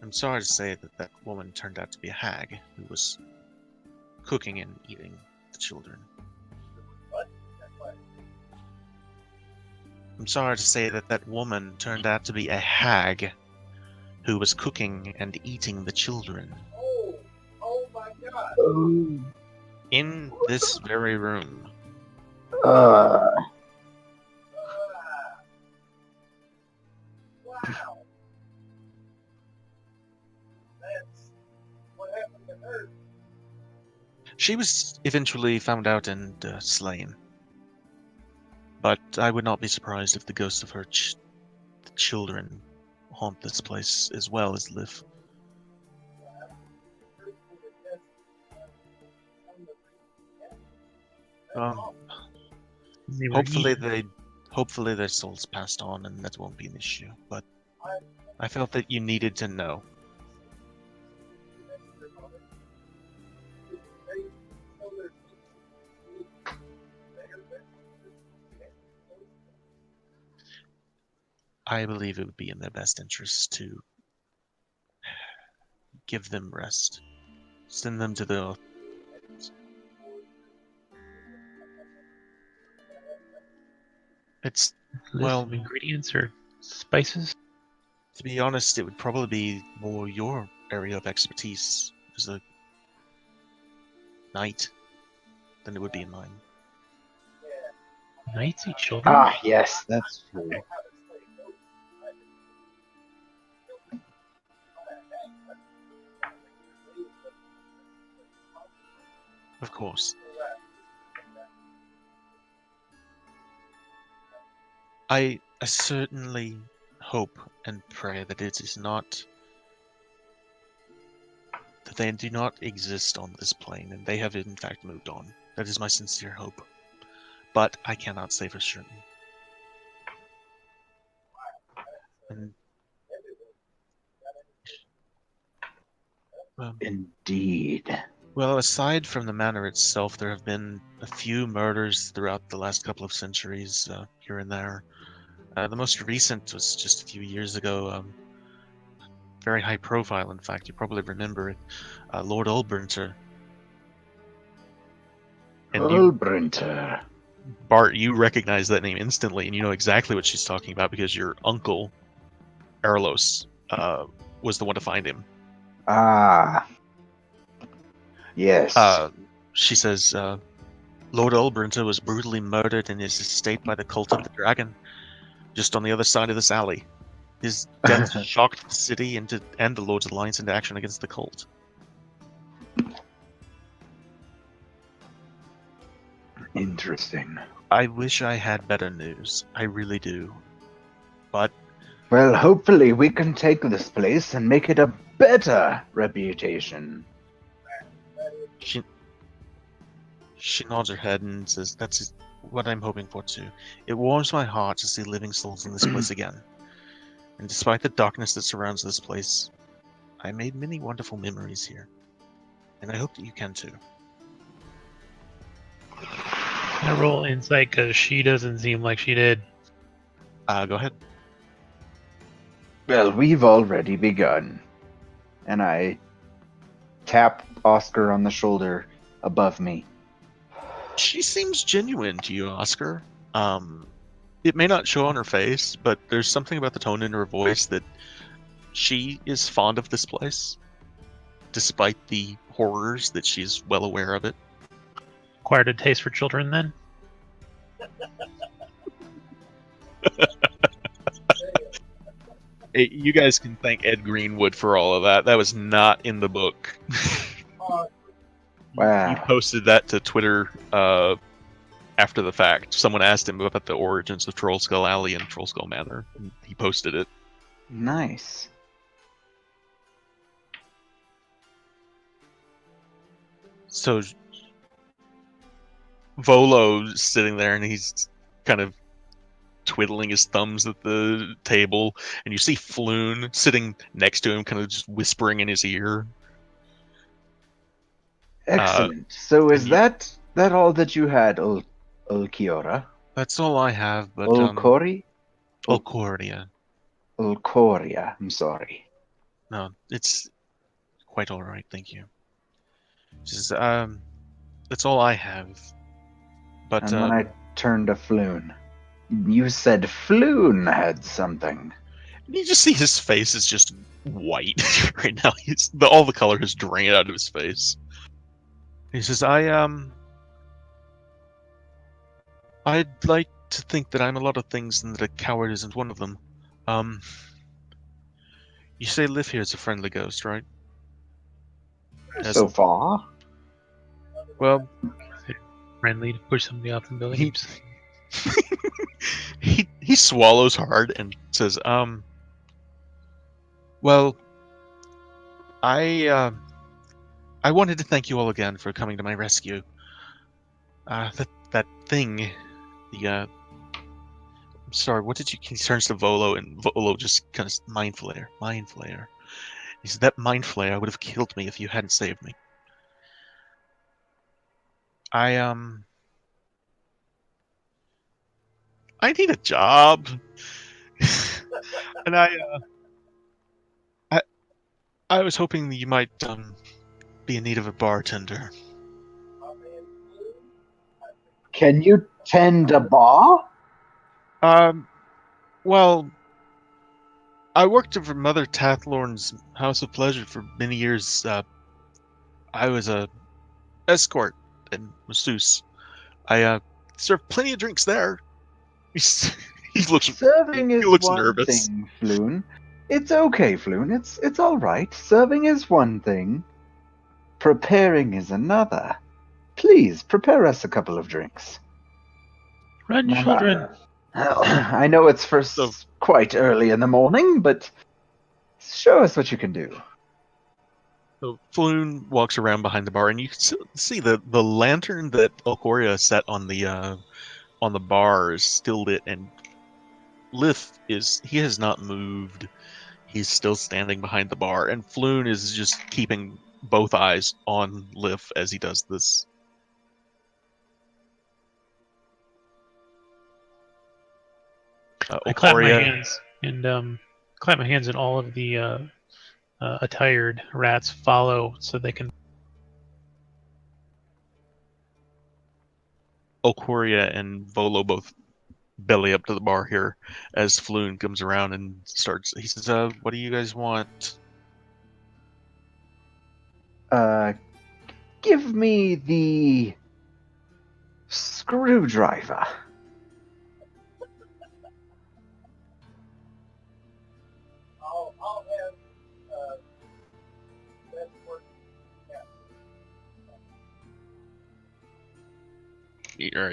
I'm sorry to say that that woman turned out to be a hag who was cooking and eating the children. I'm sorry to say that that woman turned out to be a hag who was cooking and eating the children Oh my God! Oh. in this very room. Uh, Ah, wow! That's what happened to her. She was eventually found out and slain. But I would not be surprised if the ghosts of her children haunt this place as well as live. Um, They were hopefully eaten. hopefully their souls passed on and that won't be an issue. But I felt that you needed to know. I believe it would be in their best interest to give them rest. Send them to the... It's... List well, of ingredients or spices. to be honest, it would probably be more your area of expertise as a knight than it would be in mine. Knights eat children. ah, yes, that's true. Of course. I certainly hope and pray that it is not... that they do not exist on this plane, and they have in fact moved on. That is my sincere hope. But I cannot say for certain. And, Indeed. well, aside from the manor itself, there have been a few murders throughout the last couple of centuries, here and there. The most recent was just a few years ago. Very high profile, in fact. You probably remember it. Lord Ulbrinter. And you, Ulbrinter. Bart, you recognize that name instantly, and you know exactly what she's talking about because your uncle, Erlos, was the one to find him. Ah. Yes. She says, Lord Ulbrinter was brutally murdered in his estate by the cult of the dragon, just on the other side of this alley. His death shocked the city and the Lord's Alliance into action against the cult. Interesting. I wish I had better news. I really do. But Well, hopefully we can take this place and make it a better reputation. she nods her head and says, "That's what I'm hoping for too. It warms my heart to see living souls in this place again. And despite the darkness that surrounds this place, I made many wonderful memories here. And I hope that you can too." I roll insight because she doesn't seem like she did. Go ahead. Well, we've already begun. And I tap Oscar on the shoulder above me. She seems genuine to you, Oscar. It may not show on her face, but there's something about the tone in her voice that she is fond of this place, despite the horrors that she's well aware of it. Acquired a taste for children then. Hey, you guys can thank Ed Greenwood for all of that. That was not in the book. Wow. He posted that to Twitter after the fact. Someone asked him about the origins of Troll Skull Alley and Troll Skull Manor, and he posted it. Nice. So Volo's sitting there, and he's kind of twiddling his thumbs at the table, and you see Floon sitting next to him, kind of just whispering in his ear. Excellent. So is and you- that all that you had, Ulquiora? That's all I have, but Ulcori? Ulcoria. Ulcoria, I'm sorry. No, it's quite all right, thank you. Just that's all I have. But And then I turned to Floon. You said Floon had something. And you just see his face is just white right now. All the color has drained out of his face. He says, I'd like to think that I'm a lot of things and that a coward isn't one of them. You say Liv here is a friendly ghost, right? So far. Well, Friendly to push somebody off the building. he swallows hard and says, well, I wanted to thank you all again for coming to my rescue. That thing, I'm sorry, what did you? He turns to Volo, and Volo just kind of mind flare. He said, that mind flare would have killed me if you hadn't saved me. I need a job, and I was hoping that you might be in need of a bartender. Can you tend a bar? Well, I worked for Mother Tathlorn's House of Pleasure for many years. I was a escort and masseuse. I served plenty of drinks there. He looks one nervous. thing, Floon. It's okay, Floon. It's all right. Serving is one thing. Preparing is another. Please prepare us a couple of drinks. Run, children. I know it's quite early in the morning, but show us what you can do. So Floon walks around behind the bar, and you can see the lantern that Elcoria set on the bar is still lit, and Lith he has not moved. He's still standing behind the bar, and Floon is just keeping both eyes on Lith as he does this. I clap my hands and clap my hands, and all of the attired rats follow so they can. Elcoria and Volo both belly up to the bar here as Floon comes around and starts. He says, what do you guys want? Give me the screwdriver. I'll have best work.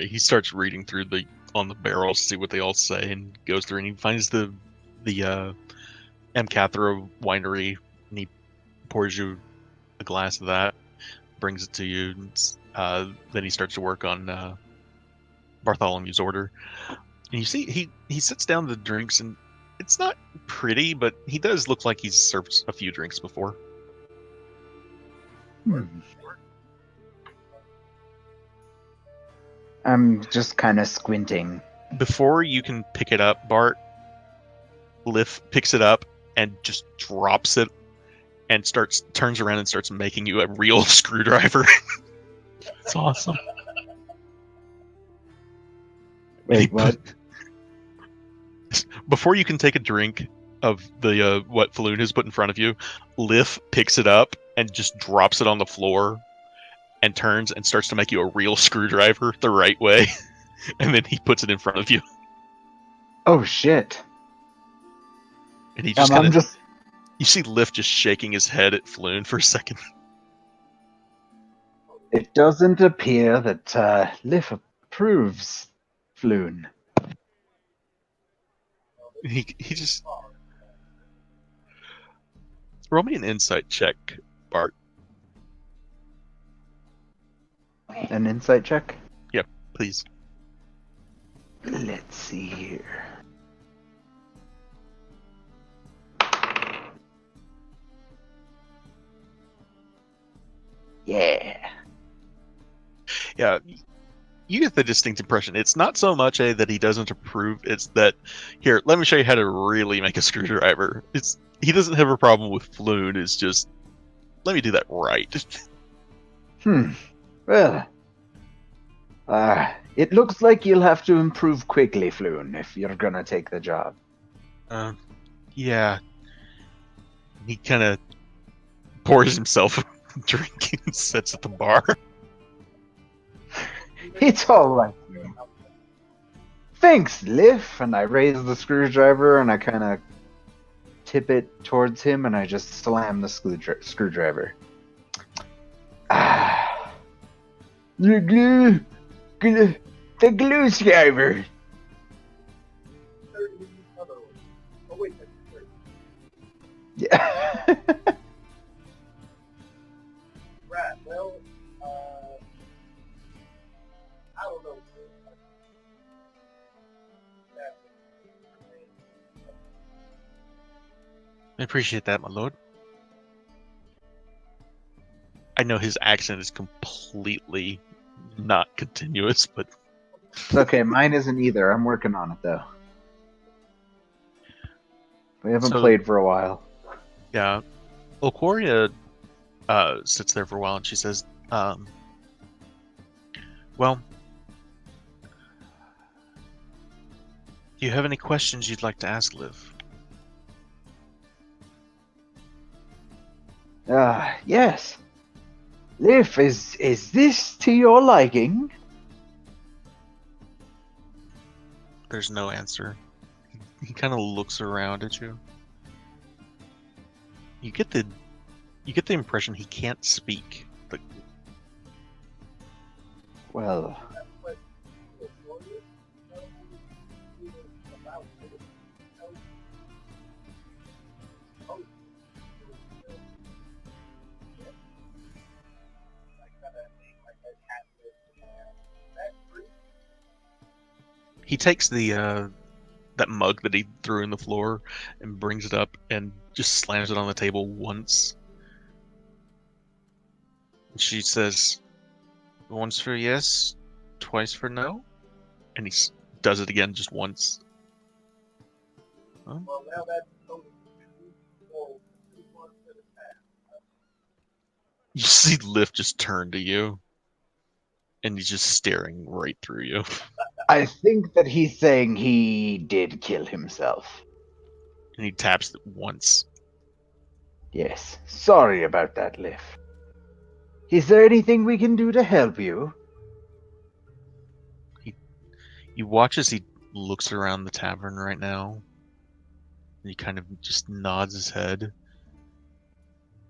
He starts reading through on the barrels to see what they all say, and goes through and he finds the M. Cathro winery, and he pours you a glass of that, brings it to you, and then he starts to work on Bartholomew's order. And you see he sits down the drinks, and it's not pretty, but he does look like he's served a few drinks before. I'm just kind of squinting. Before you can pick it up, Bart, Liv picks it up and just drops it and turns around and starts making you a real screwdriver. It's awesome. Wait, what? Before you can take a drink of the what Floon has put in front of you, Liv picks it up and just drops it on the floor and turns and starts to make you a real screwdriver the right way. And then he puts it in front of you. Oh shit. And he just you see Liv just shaking his head at Floon for a second. It doesn't appear that Liv approves Floon. He just roll me an insight check, Bart. An insight check? Yep, please. Let's see here. Yeah. Yeah, you get the distinct impression. It's not so much that he doesn't approve, it's that, here, let me show you how to really make a screwdriver. He doesn't have a problem with Floon, it's just, let me do that right. Well, It looks like you'll have to improve quickly, Floon, if you're gonna take the job. Yeah. He kind of pours himself a drink and sits at the bar. It's all right. Thanks, Liff. And I raise the screwdriver and I kind of tip it towards him and I just slam the screwdriver. The glue scriber. 30 other one. Oh, wait, that's 30. Yeah. Right, well, I don't know. I appreciate that, my lord. I know his accent is completely not continuous, but It's okay. Mine isn't either. I'm working on it, though. We haven't So- played for a while. yeah. Okoria sits there for a while and she says, well, do you have any questions you'd like to ask Liv? Yes. Liff, is this to your liking? There's no answer. He kind of looks around at you. You get the impression he can't speak. But Well, he takes the that mug that he threw in the floor and brings it up and just slams it on the table once. She says, once for yes, twice for no, and he does it again just once. Well, now that's totally well, 2 months at a time. You see Lift just turn to you, and he's just staring right through you. I think that he's saying he did kill himself. And he taps it once. Yes. Sorry about that, Liff. Is there anything we can do to help you? You watch as he looks around the tavern right now. And he kind of just nods his head.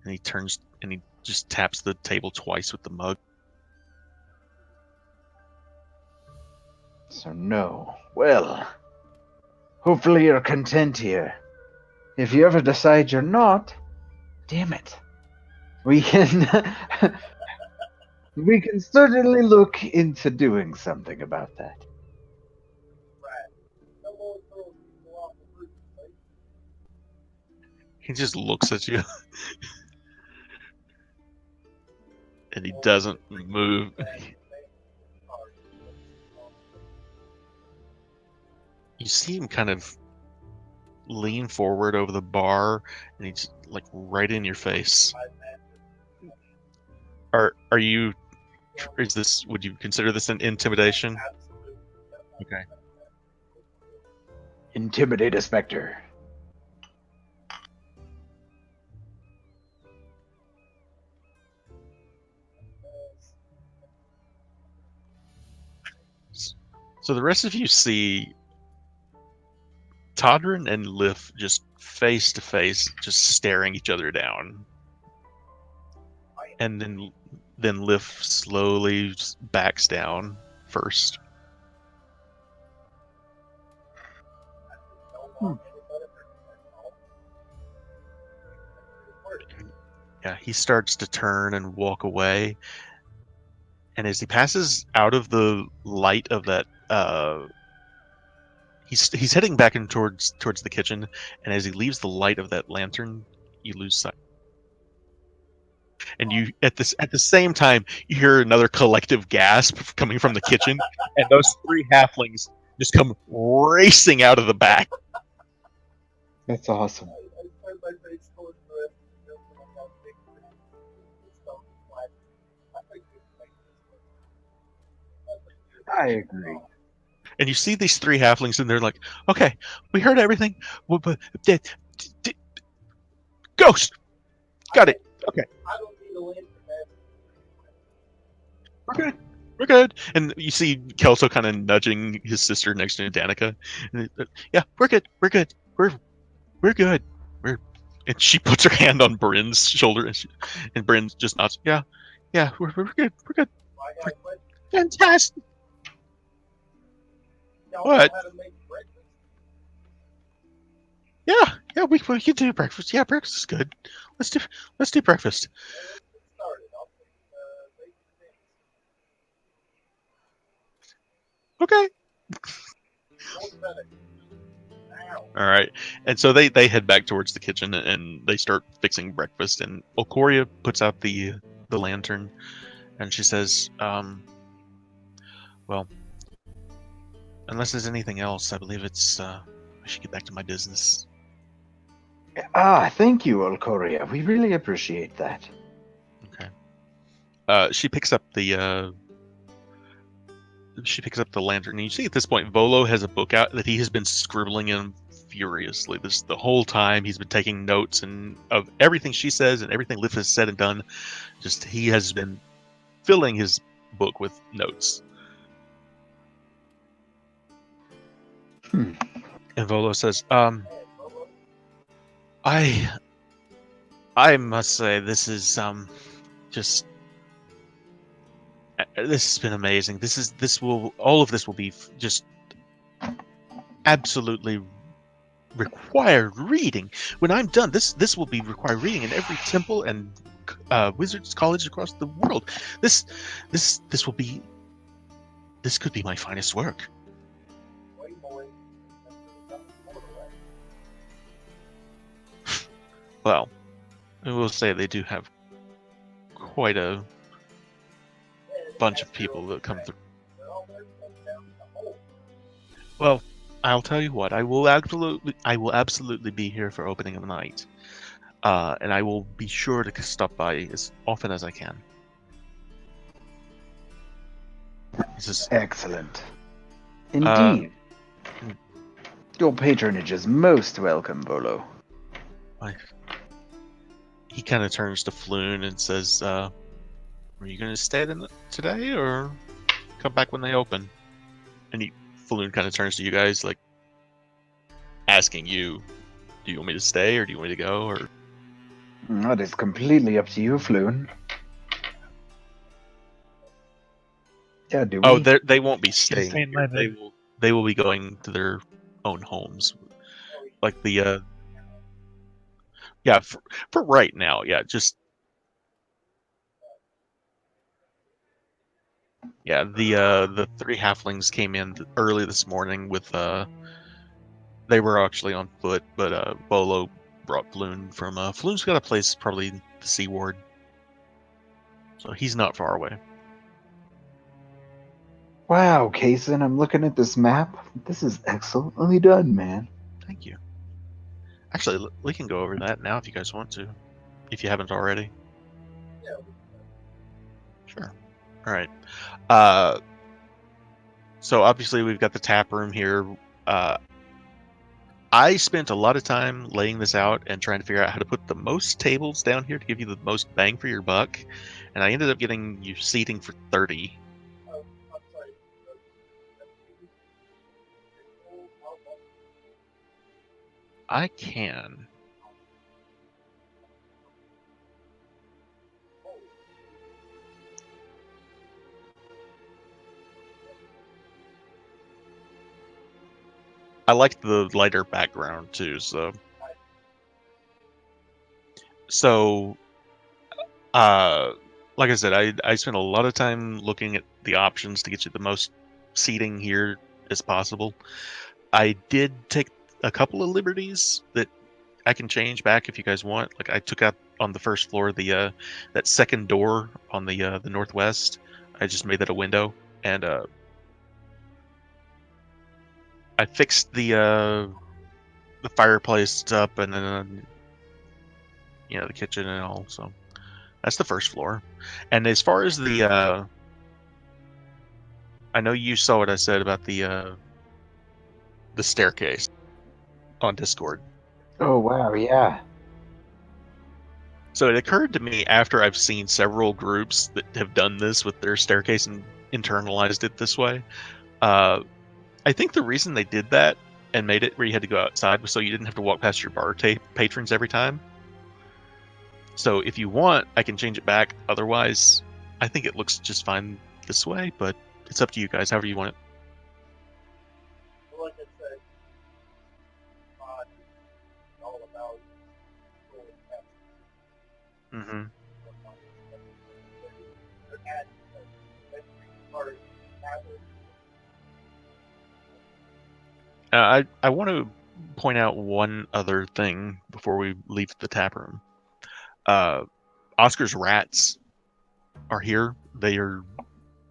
And he turns and he just taps the table twice with the mug. So no. Well, hopefully you're content here. If you ever decide you're not, damn it. We can we can certainly look into doing something about that. Right. No more throwing people off the roof, right? He just looks at you. And he doesn't move. You see him kind of lean forward over the bar, and he's like right in your face. Are you? Is this? Would you consider this an intimidation? Okay. Intimidate a specter. So the rest of you see Todrin and Lif just face to face, just staring each other down, and then Lif slowly just backs down first. Yeah, he starts to turn and walk away, and as he passes out of the light of that, he's heading back in towards the kitchen, and as he leaves the light of that lantern, you lose sight. And you at the same time you hear another collective gasp coming from the kitchen, and those 3 halflings just come racing out of the back. That's awesome. I turned my face towards the rest of the building and I got big green stone flag. I think it's like this one. I agree. And you see these three halflings, and they're like, "Okay, we heard everything. Ghost, got it. Okay, I don't need a lantern. we're good. We're good." And you see Kelso kind of nudging his sister next to Danica. And yeah, we're good. We're good. We're good. We're. And she puts her hand on Bryn's shoulder, and Bryn just nods. Yeah, we're good. We're good. I got a question. Fantastic. Y'all What? know how to make breakfast? Yeah, we can do breakfast. Yeah, breakfast is good. Let's do breakfast. Let's get started. I'll take bacon and eggs. Okay. More better. Now. All right. And so they head back towards the kitchen and they start fixing breakfast. And Okoria puts out the lantern, and she says, "Well, unless there's anything else, I believe it's I should get back to my business." Thank you, Olcoria. We really appreciate that. Okay. She picks up the lantern, and you see at this point Volo has a book out that he has been scribbling in furiously. This the whole time he's been taking notes and of everything she says and everything Liv has said and done. Just he has been filling his book with notes. Hmm. And Volo says, I must say this is just this has been amazing. All of this will be just absolutely required reading. When I'm done, this will be required reading in every temple and wizards college across the world. This will be this could be my finest work. Way more interesting than the way. Well, I will say they do have quite a bunch of people that come through. They're all there to come down the hole. Well, I'll tell you what. I will absolutely be here for opening of the night, and I will be sure to stop by as often as I can. This is Excellent. Indeed. Your patronage is most welcome, Volo. he kind of turns to Floon and says, "Are you going to stay today, or come back when they open?" And Floon kind of turns to you guys, like asking you, "Do you want me to stay, or do you want me to go?" Or That is completely up to you, Floon. Yeah, do we? oh, they won't be staying. stay in Here. my bed. They will be going to their own homes, like the yeah, for right now, yeah, just yeah, the three halflings came in early this morning with they were actually on foot, but Bolo brought Floon from Floon's got a place probably the Seaward, so he's not far away. Wow, Kaysen, I'm looking at this map. This is excellently done, man. Thank you. Actually, we can go over that now if you guys want to, if you haven't already. Yeah. Sure. All right. So obviously we've got the tap room here. I spent a lot of time laying this out and trying to figure out how to put the most tables down here to give you the most bang for your buck, and I ended up getting you seating for 30. I'm sorry. I can. I like the lighter background too, so like I said, I spent a lot of time looking at the options to get you the most seating here as possible. I did take a couple of liberties that I can change back if you guys want. Like I took out on the first floor the that second door on the northwest. I just made that a window, and I fixed the fireplace up, and then the kitchen and all. So that's the first floor. And as far as the I know you saw what I said about the staircase on Discord. Oh wow, yeah. So it occurred to me after I've seen several groups that have done this with their staircase and internalized it this way. I think the reason they did that and made it where you had to go outside was so you didn't have to walk past your bar patrons every time. So if you want, I can change it back. Otherwise, I think it looks just fine this way, but it's up to you guys, however you want it. But like I said, mod is all about going past Mm-hmm. their ad, that part happens. I want to point out one other thing before we leave the tap room. Oscar's rats are here. They are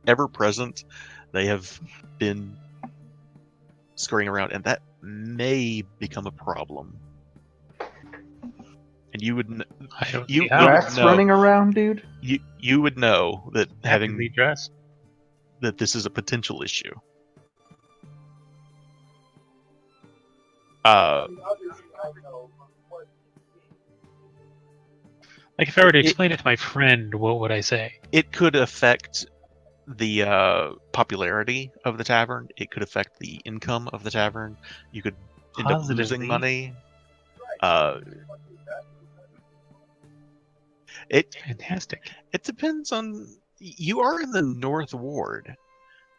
ever present. They have been scurrying around, and that may become a problem. And you would I don't You- see you how. would Rats know. running around, dude. you would know that Happily having dressed. that this is a potential issue. Uh, Obviously, I know what Like if I were to It- explain it to my friend, what would I say? it could affect the popularity of the tavern. It could affect the income of the tavern. You could end up losing Positively? money. It Fantastic. depends on. You are in the North Ward.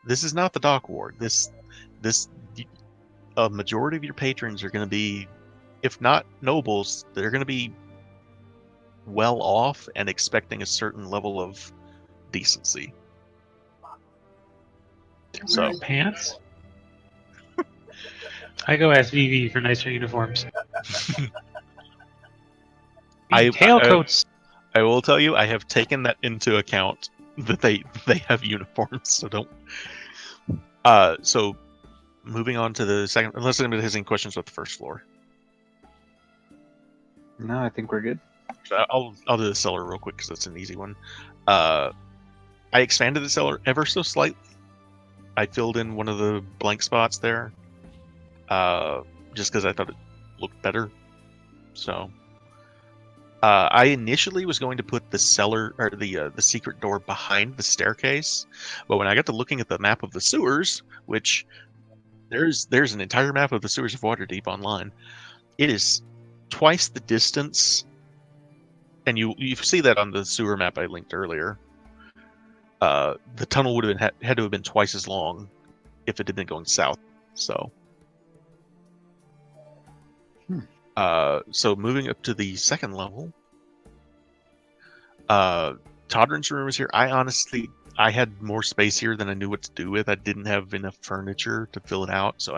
This is not the Dock Ward. This a majority of your patrons are going to be, if not nobles, they're going to be well off and expecting a certain level of decency. So Wearing pants? I go ask VV for nicer uniforms. Tailcoats. I will tell you, I have taken that into account that they have uniforms. So don't. So moving on to the second, unless anybody has any questions about the first floor. No, I think we're good. So I'll do the cellar real quick because that's an easy one. I expanded the cellar ever so slightly. I filled in one of the blank spots there, just because I thought it looked better. So I initially was going to put the cellar or the secret door behind the staircase, but when I got to looking at the map of the sewers, which there's an entire map of the sewers of Waterdeep online, it is twice the distance, and you see that on the sewer map I linked earlier. The tunnel would have had to have been twice as long if it had been going south. So, so moving up to the second level, Todrin's room is here. I had more space here than I knew what to do with. I didn't have enough furniture to fill it out, so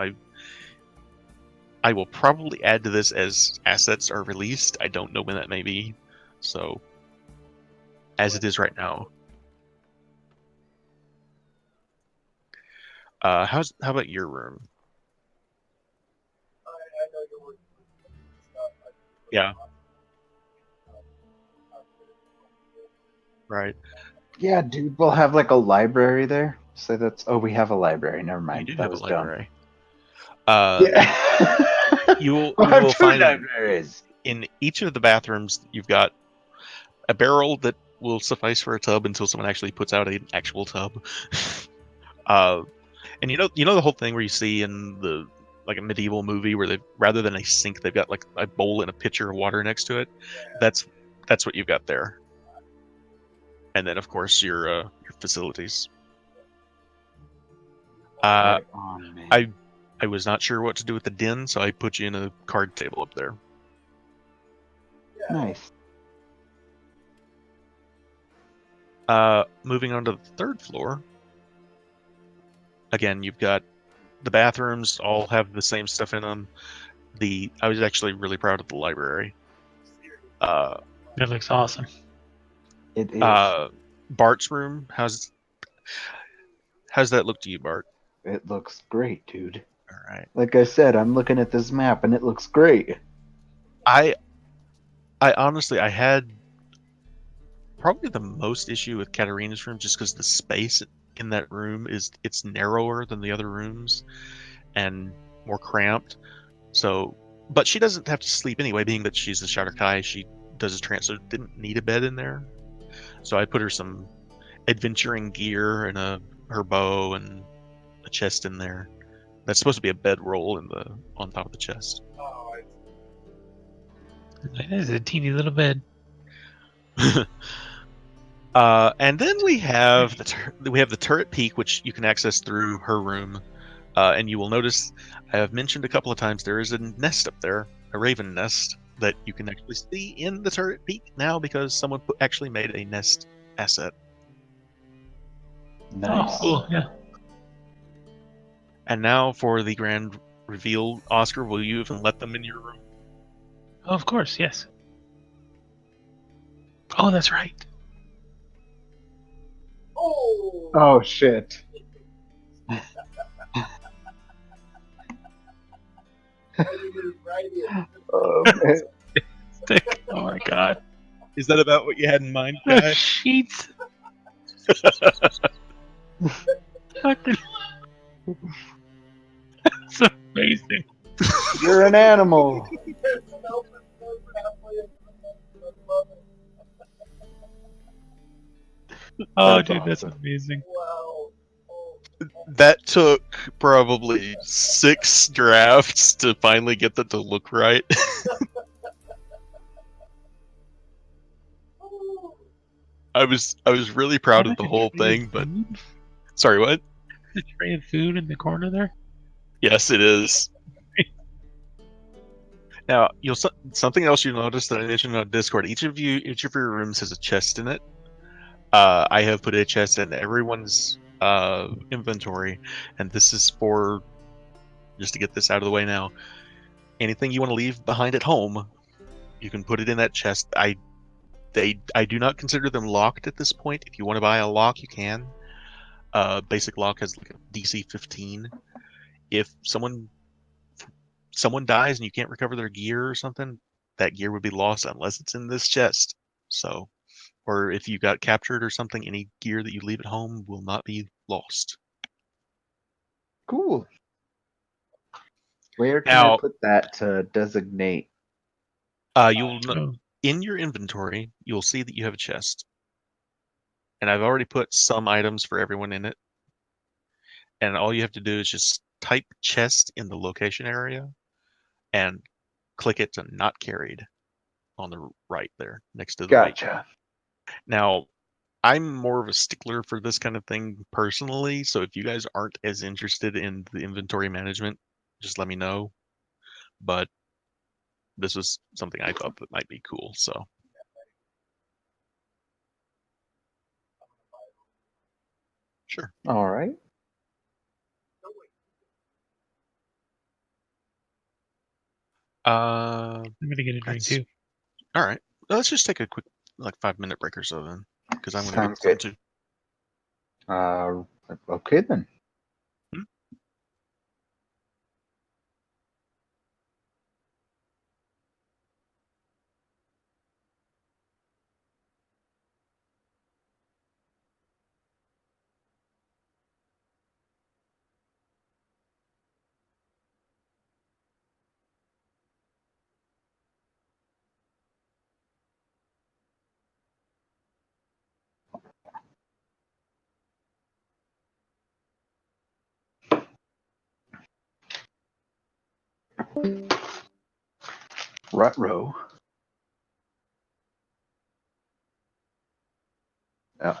I will probably add to this as assets are released. I don't know when that may be, so as it is right now. How about your room? I know you're working with stuff. Yeah. Right. Yeah, dude, we'll have like a library there. So that's we have a library. Never mind. You do that have a was library. Yeah. You will We'll have two find libraries. in each of the bathrooms you've got a barrel that will suffice for a tub until someone actually puts out an actual tub. And you know the whole thing where you see in the like a medieval movie where they rather than a sink they've got like a bowl and a pitcher of water next to it. That's what you've got there. And then of course your facilities. Right on, man. I was not sure what to do with the den, so I put you in a card table up there. Nice. Moving on to the third floor. Again, you've got the bathrooms all have the same stuff in them. I was actually really proud of the library. That looks awesome. It is. Bart's room, how's that look to you, Bart? It looks great, dude. All right. Like I said, I'm looking at this map and it looks great. I honestly had probably the most issue with Katarina's room just because the space in that room it's narrower than the other rooms and more cramped. So, but she doesn't have to sleep anyway, being that she's a Shadow Kai. She does a trance, so didn't need a bed in there. So I put her some adventuring gear and her bow and a chest in there. That's supposed to be a bedroll on top of the chest. Oh, That is a teeny little bed. And then we have the turret peak, which you can access through her room. And you will notice I have mentioned a couple of times there is a nest up there, a raven nest that you can actually see in the turret peak now because someone actually made a nest asset. Nice. Oh, cool. Yeah. And now for the grand reveal, Oscar, will you even let them in your room? Oh, of course. Yes. Oh, that's right. oh, Oh shit. right in. Oh, man. Stick. Oh my god. Is that about what you had in mind, The guy? sheets. Fucking. That's amazing. You're an animal. There's an open door halfway in the above it. Oh, That's dude, that's awesome. amazing. Wow. Oh, That took probably 6 drafts to finally get that to look right. oh. I was really proud of Like the a whole tray of thing, but food? sorry, what? The tray of food in the corner there. Yes, it is. Now, something else you notice that I mentioned on Discord. Each of your rooms has a chest in it. I have put a chest in everyone's inventory, and this is for just to get this out of the way now. Anything you want to leave behind at home, you can put it in that chest. I do not consider them locked at this point. If you want to buy a lock, you can. Basic lock has like a DC 15. If someone dies and you can't recover their gear or something, that gear would be lost unless it's in this chest. So, or if you got captured or something, any gear that you leave at home will not be lost. Cool. Where can I Now, put that to designate? Oh, in your inventory, you'll see that you have a chest, and I've already put some items for everyone in it. And all you have to do is just type chest in the location area and click it to not carried on the right there next to the weight. Gotcha. Now, I'm more of a stickler for this kind of thing personally, so if you guys aren't as interested in the inventory management, just let me know. But this was something I thought that might be cool, so. Sure. All right. Uh, I'm gonna get a drink that's too. all right. Let's just take a quick, like 5-minute break or so then, because I'm gonna Sounds get good. some too. Okay then. Hmm? Ruh-roh. Yeah.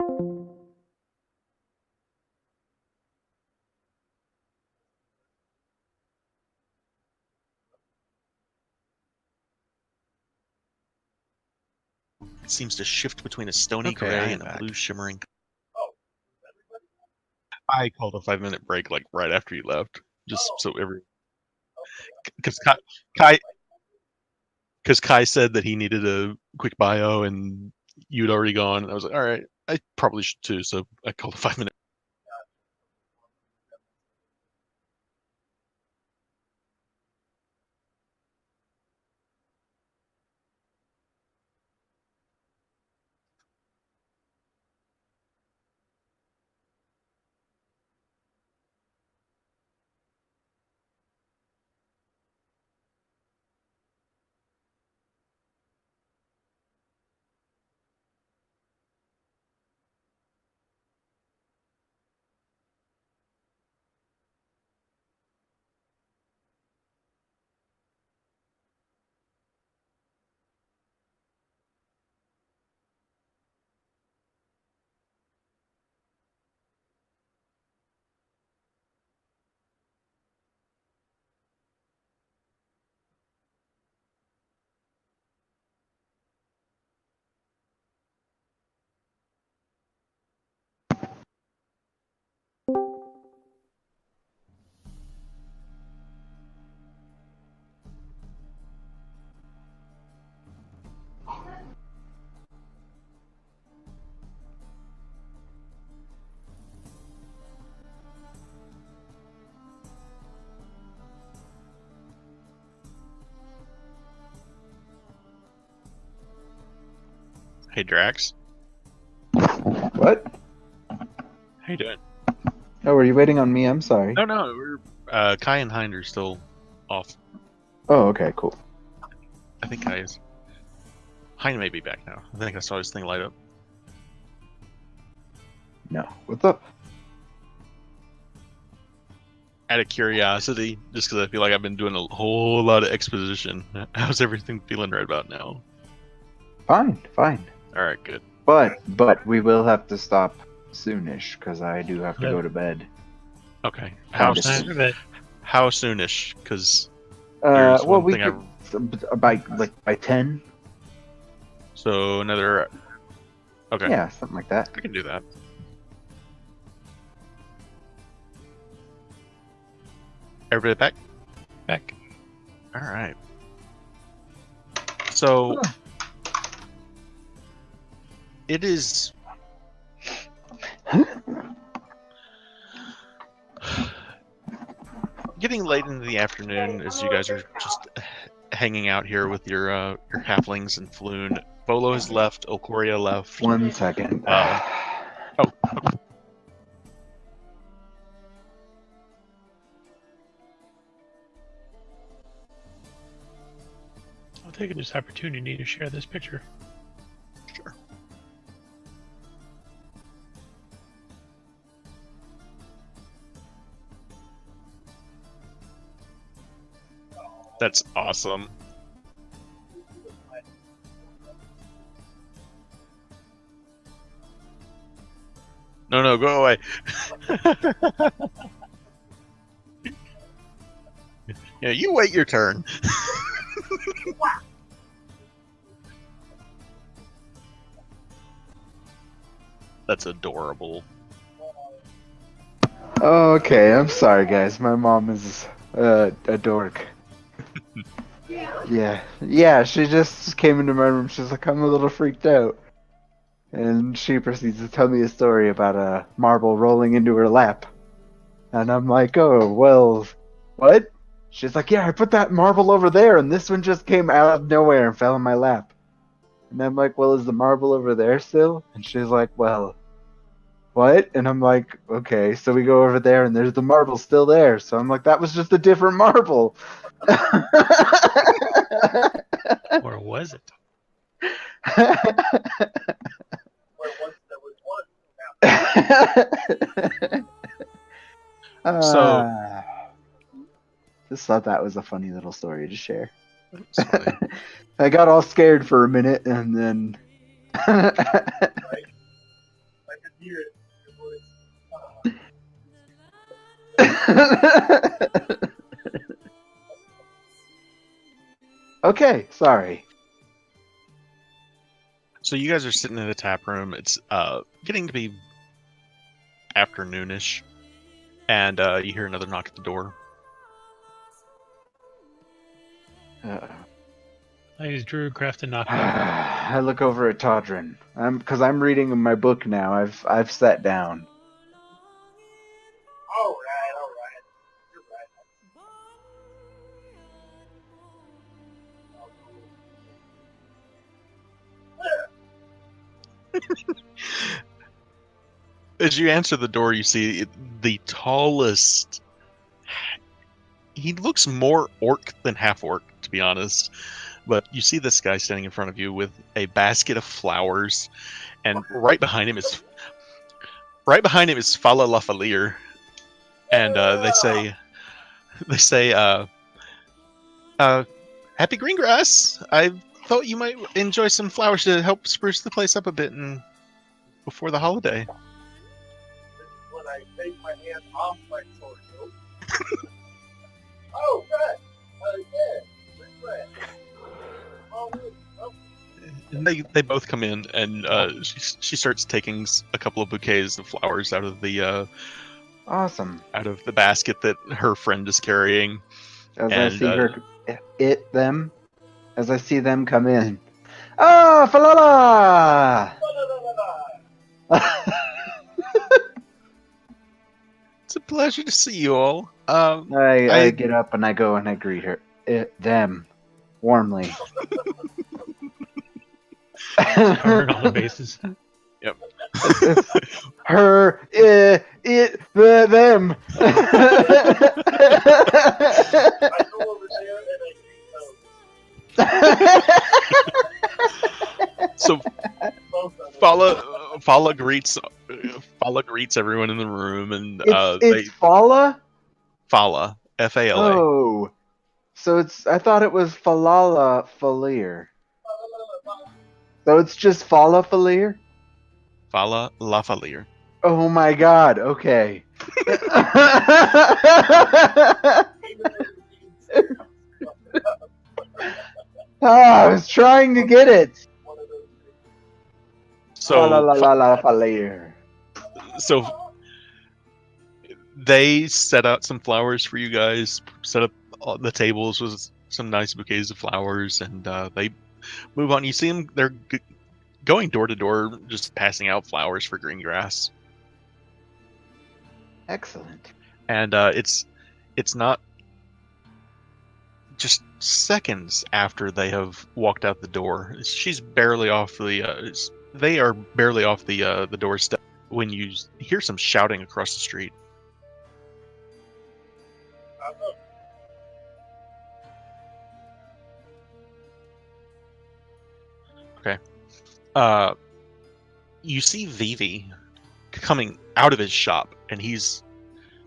It seems to shift between a stony Okay, I gray am and a back. blue shimmering. Oh, I called a 5-minute break like right after you left, just so every okay. because Kai said that he needed a quick bio and you'd already gone, and I was like, all right, I probably should too, so I called a 5-minute. Hey Drax, What? how you doing? Oh, were you waiting on me? I'm sorry. No, we're Kai and Hind are still off. Oh, okay, cool. I think Kai is. Hind may be back now. I think I saw his thing light up. No. What's up? Out of curiosity, just because I feel like I've been doing a whole lot of exposition. How's everything feeling right about now? Fine, fine. All right, good. But we will have to stop soonish because I do have to Yeah. go to bed. Okay. How Time for bed. How soonish? Because There's Well, one we thing could by 10. so another. Okay. Yeah, something like that. I can do that. Everybody back? Back. All right. So it is getting late into the afternoon as you guys are just hanging out here with your halflings and Floon. Bolo has left. Okoria left. 1 second. I'll take this opportunity to share this picture. Sure. That's awesome. No, go away. Yeah, you wait your turn. That's adorable. Okay, I'm sorry, guys. My mom is a dork. Yeah. She just came into my room. She's like, I'm a little freaked out, and she proceeds to tell me a story about a marble rolling into her lap, and I'm like, oh well, what? She's like, yeah, I put that marble over there, and this one just came out of nowhere and fell in my lap. And I'm like, well, is the marble over there still? And she's like, well, what? And I'm like, okay. So we go over there, and there's the marble still there. So I'm like, that was just a different marble. Or was it? Where once there was one. So- just thought that was a funny little story to share. It's funny. I got all scared for a minute, and then Like hear it in your voice. Okay, sorry. So you guys are sitting in the tap room. It's getting to be afternoonish, and you hear another knock at the door. I use Druidcraft and knock. I look over at Todrin. Because I'm reading my book now. I've sat down. All right. You're right. As you answer the door, you see the tallest. He looks more orc than half orc, to be honest. But you see this guy standing in front of you with a basket of flowers, and right behind him is Fala Lafalier, and they say, "Happy Greengrass! I thought you might enjoy some flowers to help spruce the place up a bit and before the holiday." This is when I take my hand off my sword. Oh, right. Yeah. Right. Oh, And they both come in, and she starts taking a couple of bouquets of flowers out of the Awesome. basket that her friend is carrying. As I And, see as I see them come in. Ah, Falala! It's a pleasure to see you all. I get up and I go and I greet her. Them. Warmly. Covering all the bases. Her, them. I go over there and I So both of them. Fala greets everyone in the room, and It's Fala? Fala, Fala. Oh. So I thought it was Falala Falir. So it's just Fala Falir? Fala Lafalier. Oh my god, okay. I was trying to get it. So Falala Falir. so they set out some flowers for you guys, set up the tables with some nice bouquets of flowers, and they move on. You see them, they're going door to door, just passing out flowers for Greengrass. Excellent. And it's not just seconds after they have walked out the door. She's barely off they are barely off the doorstep when you hear some shouting across the street. Okay. You see Vivi coming out of his shop, and he's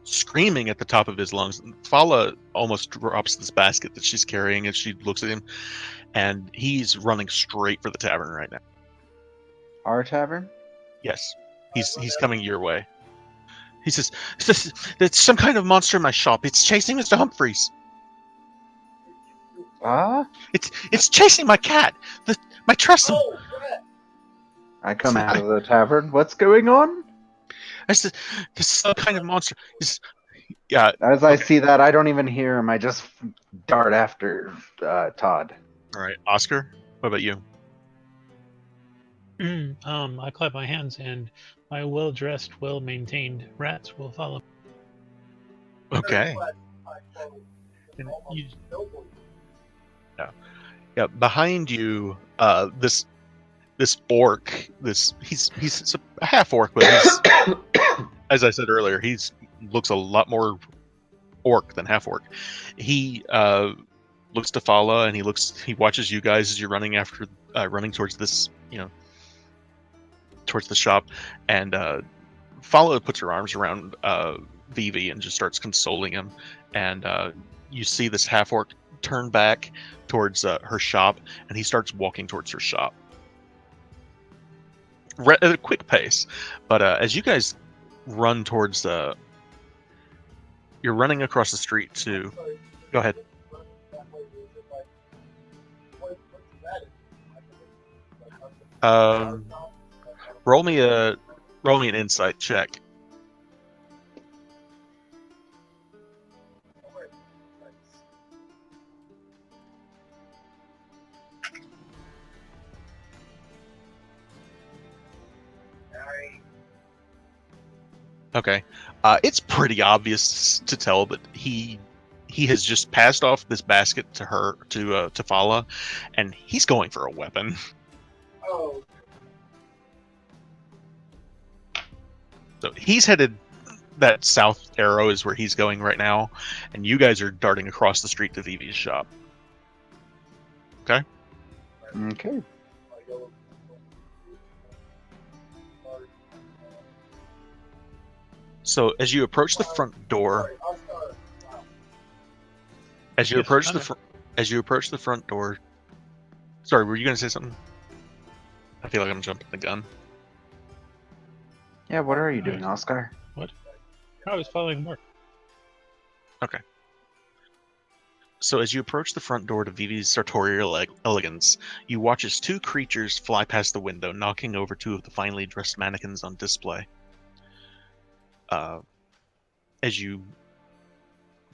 screaming at the top of his lungs. Fala almost drops this basket that she's carrying as she looks at him, and he's running straight for the tavern right now. Our tavern? Yes, he's coming your way. He says, "There's some kind of monster in my shop. It's chasing Mr. Humphreys. Ah? It's chasing my cat. My Tressum. Oh, crap. I come out of the tavern. What's going on? There's some kind of monster. Yeah. As I see that, I don't even hear him. I just dart after Todd. All right, Oscar. What about you? I clap my hands, and my well-dressed, well-maintained rats will follow. Okay. And you, Yeah, behind you, this orc, he's a half orc, but he's, as I said earlier, looks a lot more orc than half orc. He looks to Fala, and he watches you guys as you're running towards this, towards the shop, and Fala puts her arms around Vivi and just starts consoling him, and you see this half orc turn back towards her shop, and he starts walking towards her shop. at a quick pace. But as you guys run towards the, you're running across the street to. Go ahead. Roll me an insight check. Okay. It's pretty obvious to tell that he has just passed off this basket to her to Fala, and he's going for a weapon. Oh, So he's headed. That south arrow is where he's going right now, and you guys are darting across the street to Vivi's shop. Okay. So as you approach the front door, as you approach the front door. Sorry, were you going to say something? I feel like I'm jumping the gun. Yeah, what are you doing, Oscar? I was following Mark. Okay. So as you approach the front door to Vivi's sartorial elegance, you watch as two creatures fly past the window, knocking over two of the finely dressed mannequins on display. As you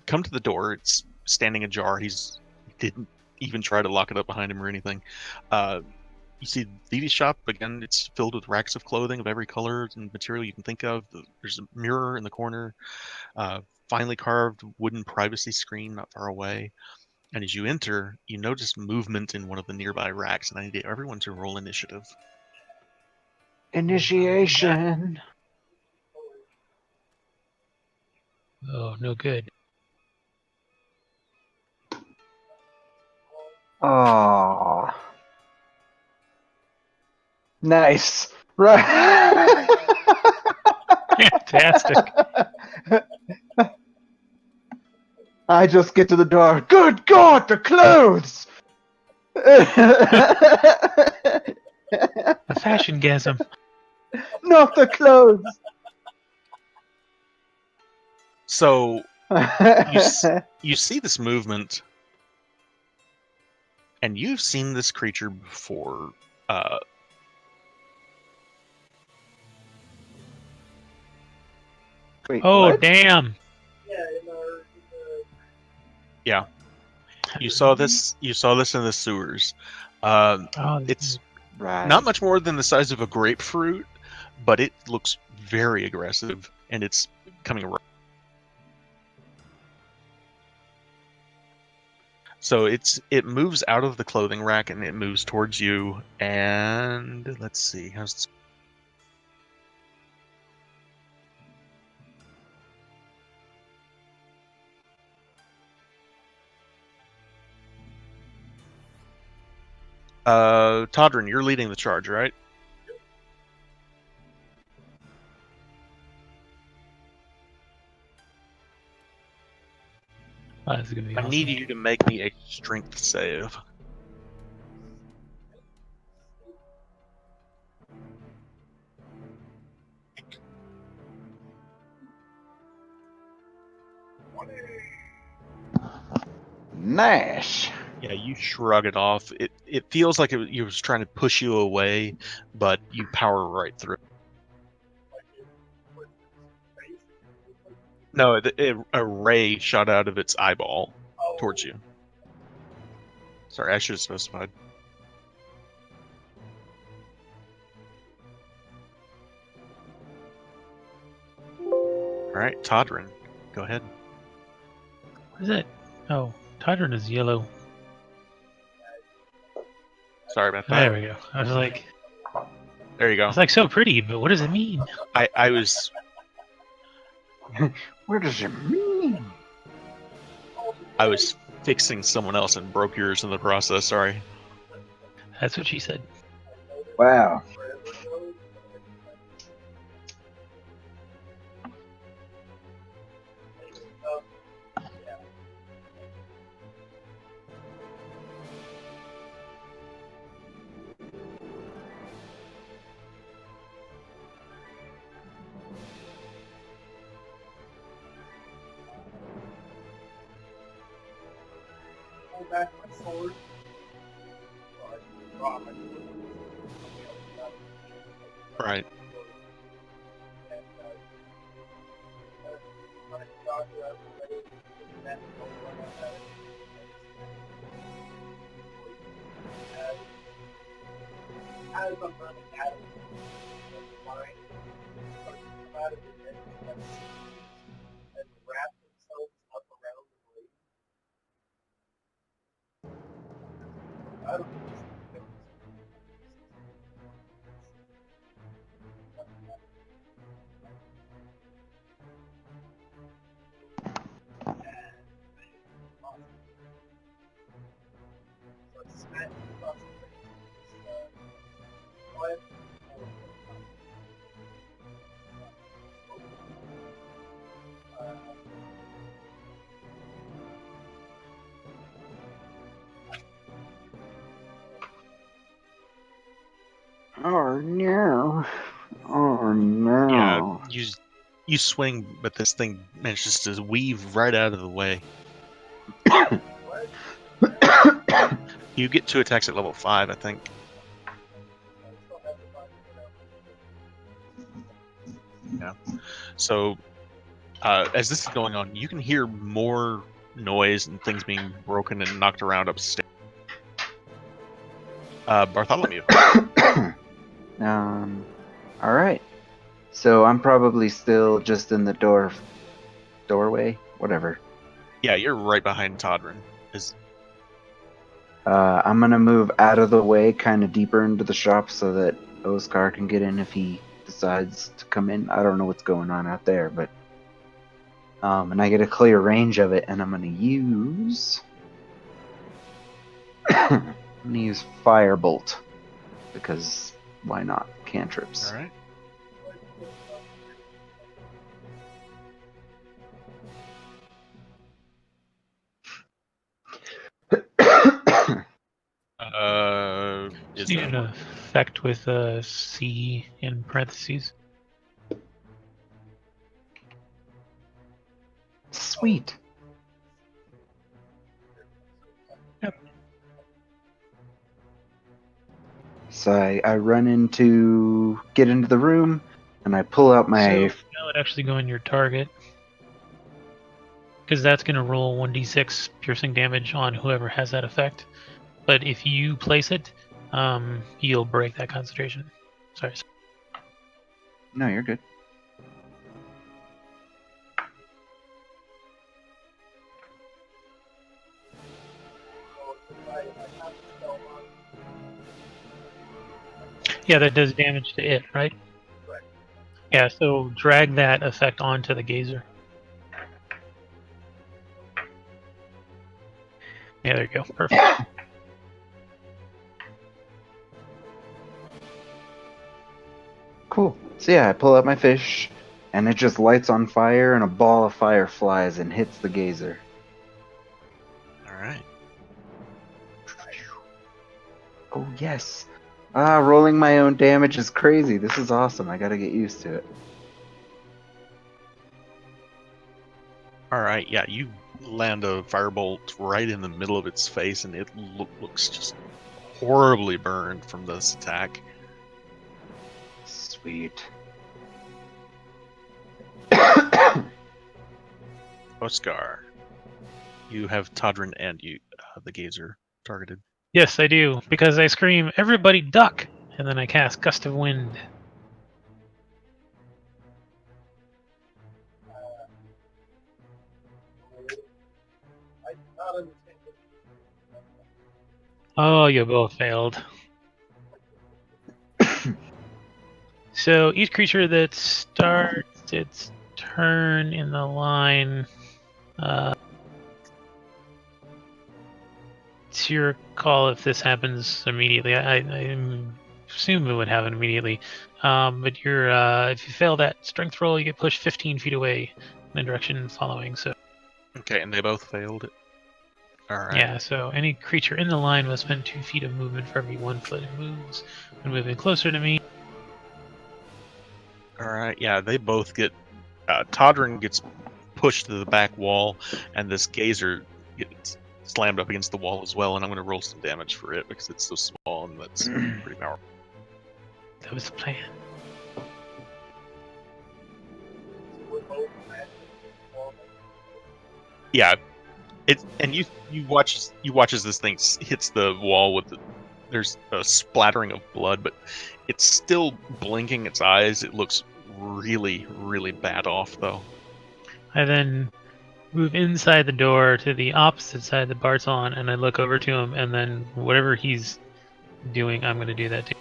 come to the door, it's standing ajar. He didn't even try to lock it up behind him or anything. You see Vivi's shop, again, it's filled with racks of clothing of every color and material you can think of. There's a mirror in the corner, finely carved wooden privacy screen not far away. And as you enter, you notice movement in one of the nearby racks, and I need everyone to roll initiative. Initiation. Oh, no good. Oh. Nice. Right. Fantastic. I just get to the door. Good God, the clothes! A fashion gasm. Not the clothes! So you see this movement, and you've seen this creature before. Wait, Oh, what? damn. Yeah, you saw this. You saw this in the sewers. Oh, It's Right. not much more than the size of a grapefruit, but it looks very aggressive, and it's coming around. So it moves out of the clothing rack and it moves towards you. And let's see, how's this? Todrin, you're leading the charge, right? Oh, this is gonna be I awesome. need you to make me a strength save. Nash. Yeah, you shrug it off. It feels like it was trying to push you away, but you power right through. No, a ray shot out of its eyeball towards you. Sorry, I should have specified. All right, Todrin, go ahead. What is it? Oh, Tydron is yellow. Sorry about that. There we go. I was like, There you go. it's like so pretty, but what does it mean? I was. What does it mean? I was fixing someone else and broke yours in the process. Sorry. That's what she said. Wow. back my sword. So I draw my sword. Right. And when I dodge it out of the way, then I'll run out at it. As I'm running at it, the line starts to come out of the end and wrap themselves up around the blade. I don't know. So I smack across the face. But Oh no. Oh no. Yeah, you swing, but this thing manages to weave right out of the way. You get 2 attacks at level 5, I think. Yeah. So, as this is going on, you can hear more noise and things being broken and knocked around upstairs. Bartholomew. All right. So I'm probably still just in the doorway, whatever. Yeah, you're right behind Todrin. I'm gonna move out of the way, kind of deeper into the shop, so that Oscar can get in if he decides to come in. I don't know what's going on out there, but and I get a clear range of it, and I'm gonna use Firebolt because why not? Cantrips. All right. Is You that an effect with C in parentheses. Sweet. Yep. So I run get into the room, and I pull out my. So that would actually go in your target. Because that's going to roll 1d6 piercing damage on whoever has that effect. But if you place it, you'll break that concentration. Sorry. No, you're good. Yeah, that does damage to it, right? Right. Yeah, so drag that effect onto the gazer. Yeah, there you go. Perfect. Cool. So yeah, I pull out my fish, and it just lights on fire, and a ball of fire flies and hits the gazer. all right? Oh yes. Rolling my own damage is crazy. This is awesome. I gotta get used to it. All right. Yeah, you land a firebolt right in the middle of its face, and it looks just horribly burned from this attack. Sweet. Oscar, you have Todrin and the gazer targeted. Yes, I do. Because I scream, "Everybody duck!" And then I cast Gust of Wind. I do not understand this. Oh, you both failed. So each creature that starts its turn in the line, it's your call if this happens immediately. I assume it would happen immediately. But if you fail that strength roll, you get pushed 15 feet away in the direction following. So Okay, and they both failed it. All right. yeah, so any creature in the line must spend 2 feet of movement for every 1 foot it moves. When moving closer to me, All right. Yeah, they both get. Todrin gets pushed to the back wall, and this gazer gets slammed up against the wall as well, and I'm going to roll some damage for it because it's so small and that's pretty powerful. That was the plan. So we're both at the Yeah, you watch as this thing hits the wall with there's a splattering of blood, but it's still blinking its eyes. It looks really, really bad off though. I then move inside the door to the opposite side that Bart's on, and I look over to him, and then whatever he's doing, I'm going to do that too.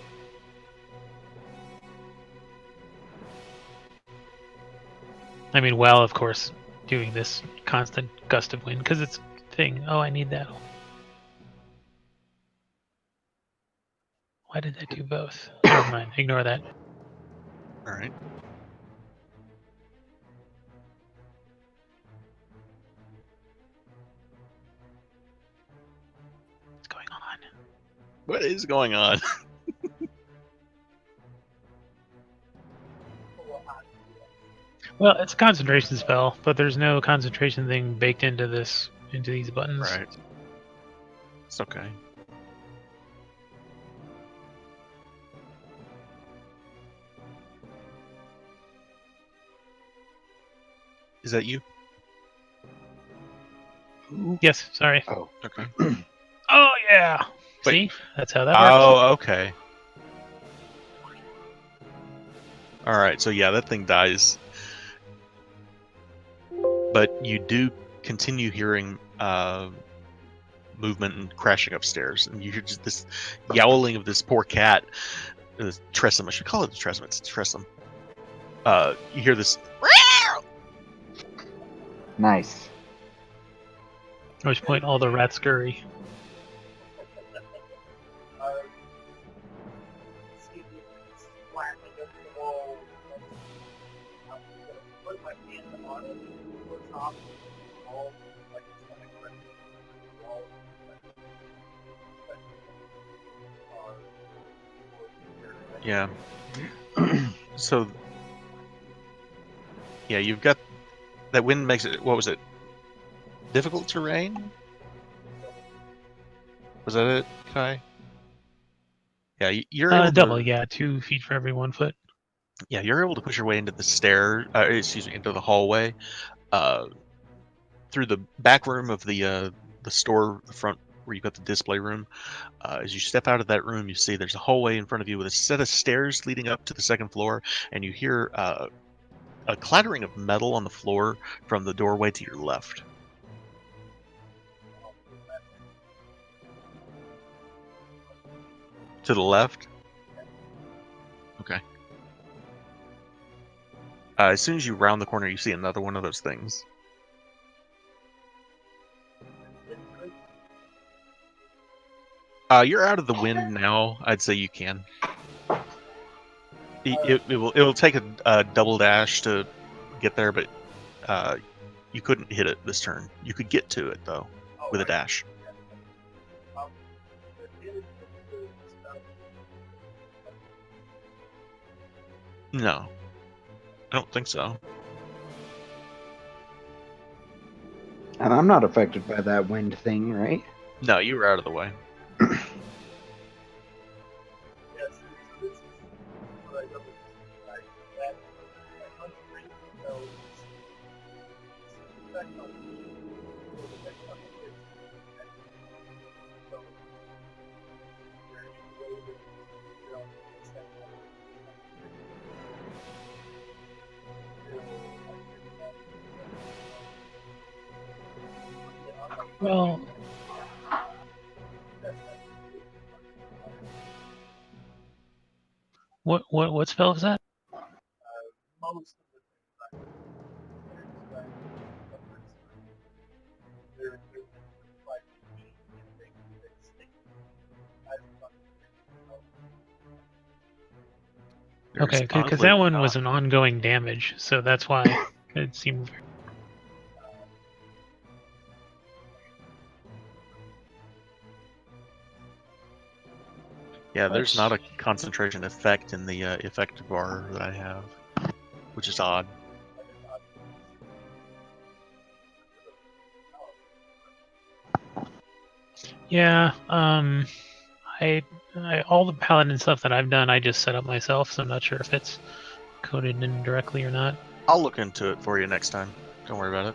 I mean, while, of course, doing this constant gust of wind, because it's a thing. Oh, I need that. Why did I do both? Never mind. Ignore that. All right. What's going on? What is going on? Well, it's a concentration spell, but there's no concentration thing baked into these buttons. Right. It's okay. Is that you? Yes, sorry. Oh. Okay. Oh, yeah! Wait. See? That's how that works. Oh, okay. Alright, so yeah, that thing dies. But you do continue hearing movement and crashing upstairs. And you hear just this yowling of this poor cat. Tressum, I should call it the Tressum. It's Tressum. You hear this. Nice. At which point all the rats scurry. see it's flat against the wall. I'm gonna put my hand on it over top of the wall, like it's gonna grip the wall. Yeah. So. Yeah, you've got. That wind makes it. What was it? Difficult terrain? Was that it, Kai? Yeah, you're able Double, to, yeah. 2 feet for every 1 foot. yeah, you're able to push your way into the into the hallway, through the back room of the store, the front where you've got the display room. As you step out of that room, you see there's a hallway in front of you with a set of stairs leading up to the second floor, and you hear a clattering of metal on the floor from the doorway to your left. To the left? Okay. As soon as you round the corner, you see another one of those things. You're out of the wind now. I'd say you can. It'll take a double dash to get there, but you couldn't hit it this turn. You could get to it though with a dash. No, I don't think so. And I'm not affected by that wind thing, right? No, you were out of the way. Well, what spell is that? Most of the things they're like Okay, because that one was an ongoing damage, so that's why it seemed. Yeah, there's not a concentration effect in the effect bar that I have, which is odd. Yeah. I all the paladin stuff that I've done, I just set up myself, so I'm not sure if it's coded in directly or not. I'll look into it for you next time. Don't worry about it.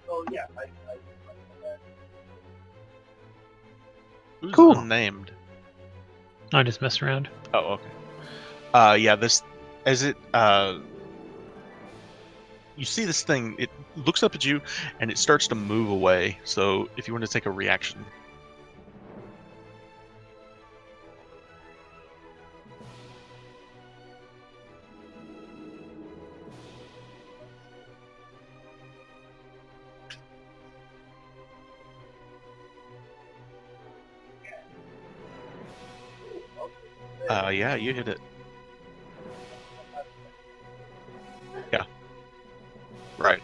So yeah, I Who's Cool. unnamed? I just messed around. Oh, okay. Yeah, this as it you see this thing, it looks up at you and it starts to move away. So if you want to take a reaction. Yeah, you hit it. Yeah. Right.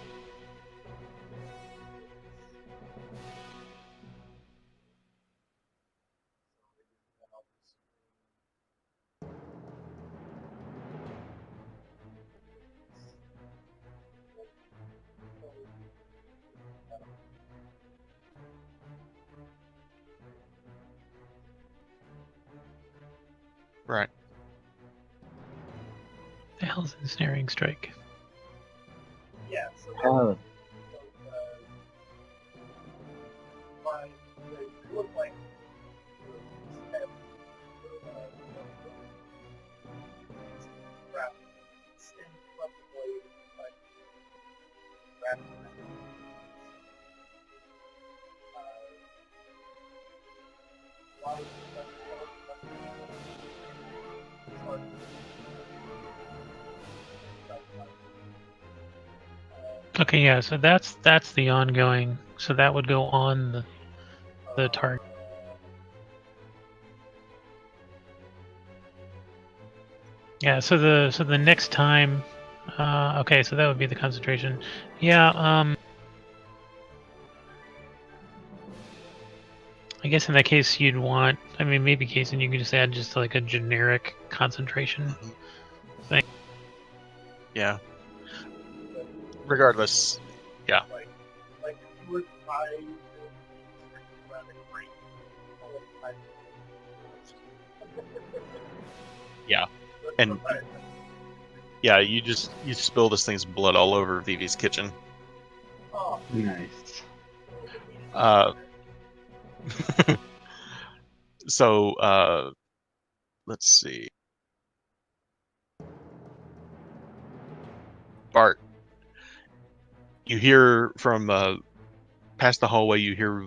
Right. The hell's ensnaring strike? yeah. So Oh, my they look like wrapped in blade, like wrapped in a lot of Okay, yeah. So that's the ongoing. So that would go on the target. Yeah. So the next time. Okay. So that would be the concentration. Yeah. I guess in that case you'd want. I mean, maybe Kason, you could just add just like a generic concentration. Mhm. Thing. Yeah. Regardless, like if you were to buy around a crate full of type. Yeah. And yeah, you spill this thing's blood all over Vivi's kitchen. Oh, nice. So let's see. Bart, you hear from past the hallway, you hear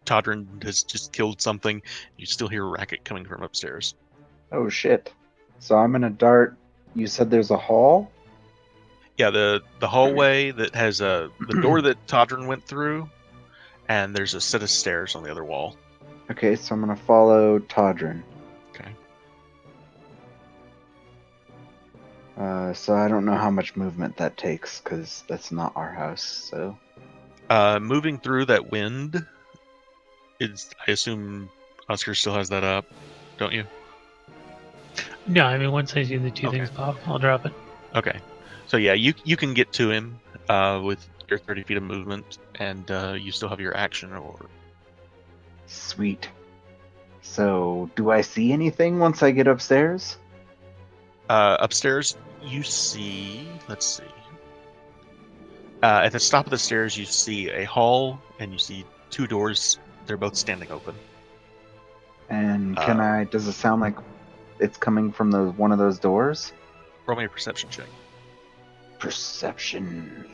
Todrin has just killed something. You still hear a racket coming from upstairs. Oh shit. So I'm gonna dart. You said there's a hall? Yeah, the hallway that has the door that Todrin went through, and there's a set of stairs on the other wall. Okay, so I'm gonna follow Todrin. Okay. So I don't know how much movement that takes, because that's not our house, so... Moving through that wind is, I assume Oscar still has that up, don't you? No, I mean once I see the two Okay. things pop, I'll drop it. Okay. So yeah, you can get to him with your 30 feet of movement, and you still have your action. Or Sweet. So, do I see anything once I get upstairs? upstairs, you see. Let's see. At the top of the stairs, you see a hall, and you see two doors. They're both standing open. And does it sound like it's coming from one of those doors? Roll me a perception check. Perception.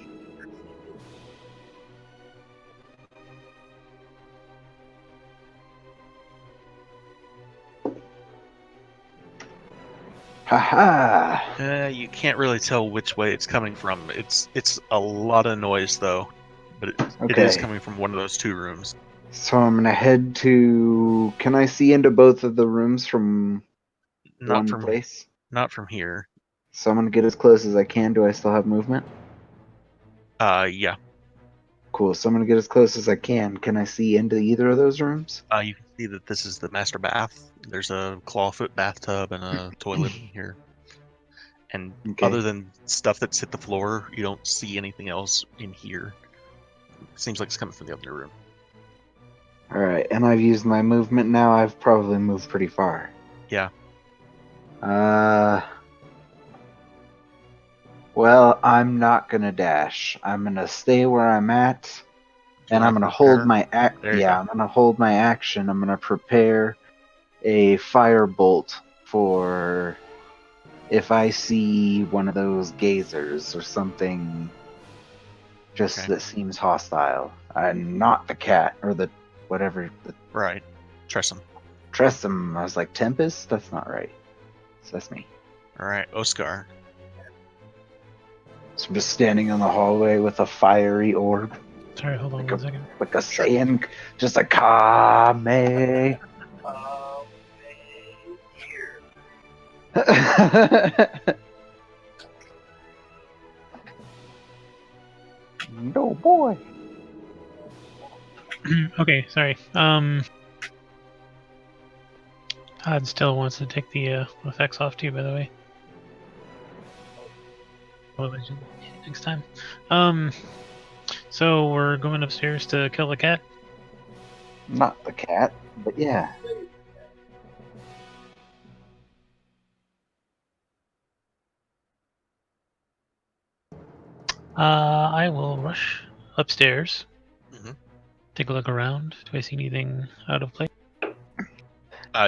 Haha! You can't really tell which way it's coming from. It's a lot of noise though, but it is Okay. coming from one of those two rooms. So I'm gonna head to... Can I see into both of the rooms from Not one from place? not from here. So I'm gonna get as close as I can. Do I still have movement? Yeah. Cool. So I'm gonna get as close as I can. Can I see into either of those rooms? You can see that this is the master bath. There's a clawfoot bathtub and a toilet in here. And Okay. other than stuff that's hit the floor, you don't see anything else in here. Seems like it's coming from the other room. All right, and I've used my movement now. I've probably moved pretty far. Yeah. Well, I'm not gonna dash. I'm gonna stay where I'm at, and I'm wanna gonna hold prepare? my There you yeah. go. I'm gonna hold my action. I'm gonna prepare a firebolt for if I see one of those gazers or something just Okay. that seems hostile. And not the cat or the whatever the Right. Tressum. Tressum. I was like Tempest. That's not right. So that's me. All right, Oscar. So I'm just standing in the hallway with a fiery orb, Sorry, hold on Like one second. like a Saiyan, just a Kame. Here. No boy. Okay, sorry. Todd still wants to take the effects off too, by the way. Well, next time. So we're going upstairs to kill the cat. Not the cat, but yeah. I will rush upstairs. Mhm. Take a look around. Do I see anything out of place?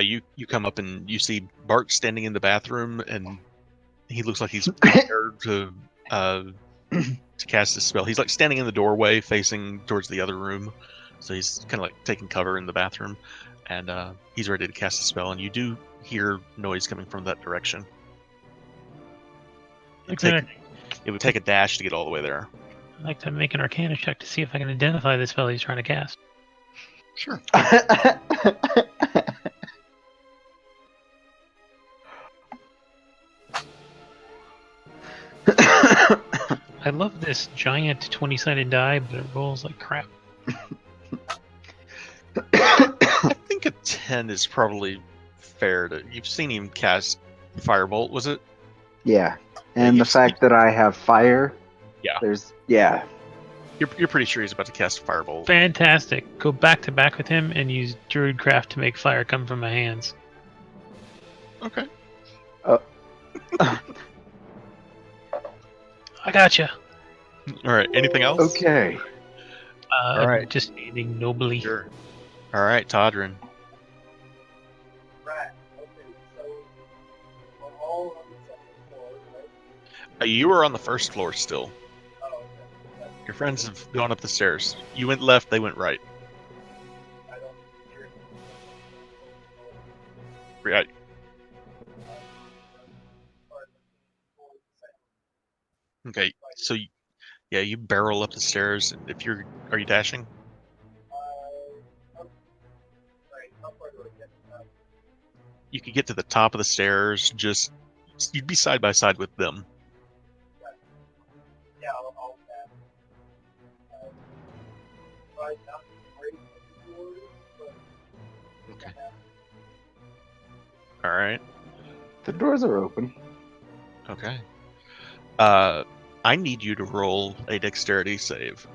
You come up and you see Bart standing in the bathroom, and he looks like he's prepared to cast his spell. He's like standing in the doorway, facing towards the other room, so he's kind of like taking cover in the bathroom, and he's ready to cast a spell. And you do hear noise coming from that direction. It would take a dash to get all the way there. I'd like to make an Arcana check to see if I can identify the spell he's trying to cast. Sure. I love this giant 20-sided die, but it rolls like crap. I think a 10 is probably fair to. You've seen him cast Firebolt, was it? Yeah, and you the fact that I have fire. Yeah. Yeah. You're pretty sure he's about to cast Firebolt. Fantastic. Go back to back with him and use Druidcraft to make fire come from my hands. Okay. I gotcha. All right. Anything else? Okay. All right. I'm just standing nobly. Sure. All right, Todrin. Right. Okay. So we're all on the second floor, right? You are on the first floor still. Oh, okay. Your friends have gone up the stairs. You went left, they went right. I don't hear it. Right. Okay. So, you barrel up the stairs. If you're, are you dashing? Right. How far do I get? You could get to the top of the stairs. Just, you'd be side by side with them. Yeah, I'll pass. Probably not great with the doors, but Okay. All right. The doors are open. Okay. I need you to roll a dexterity save.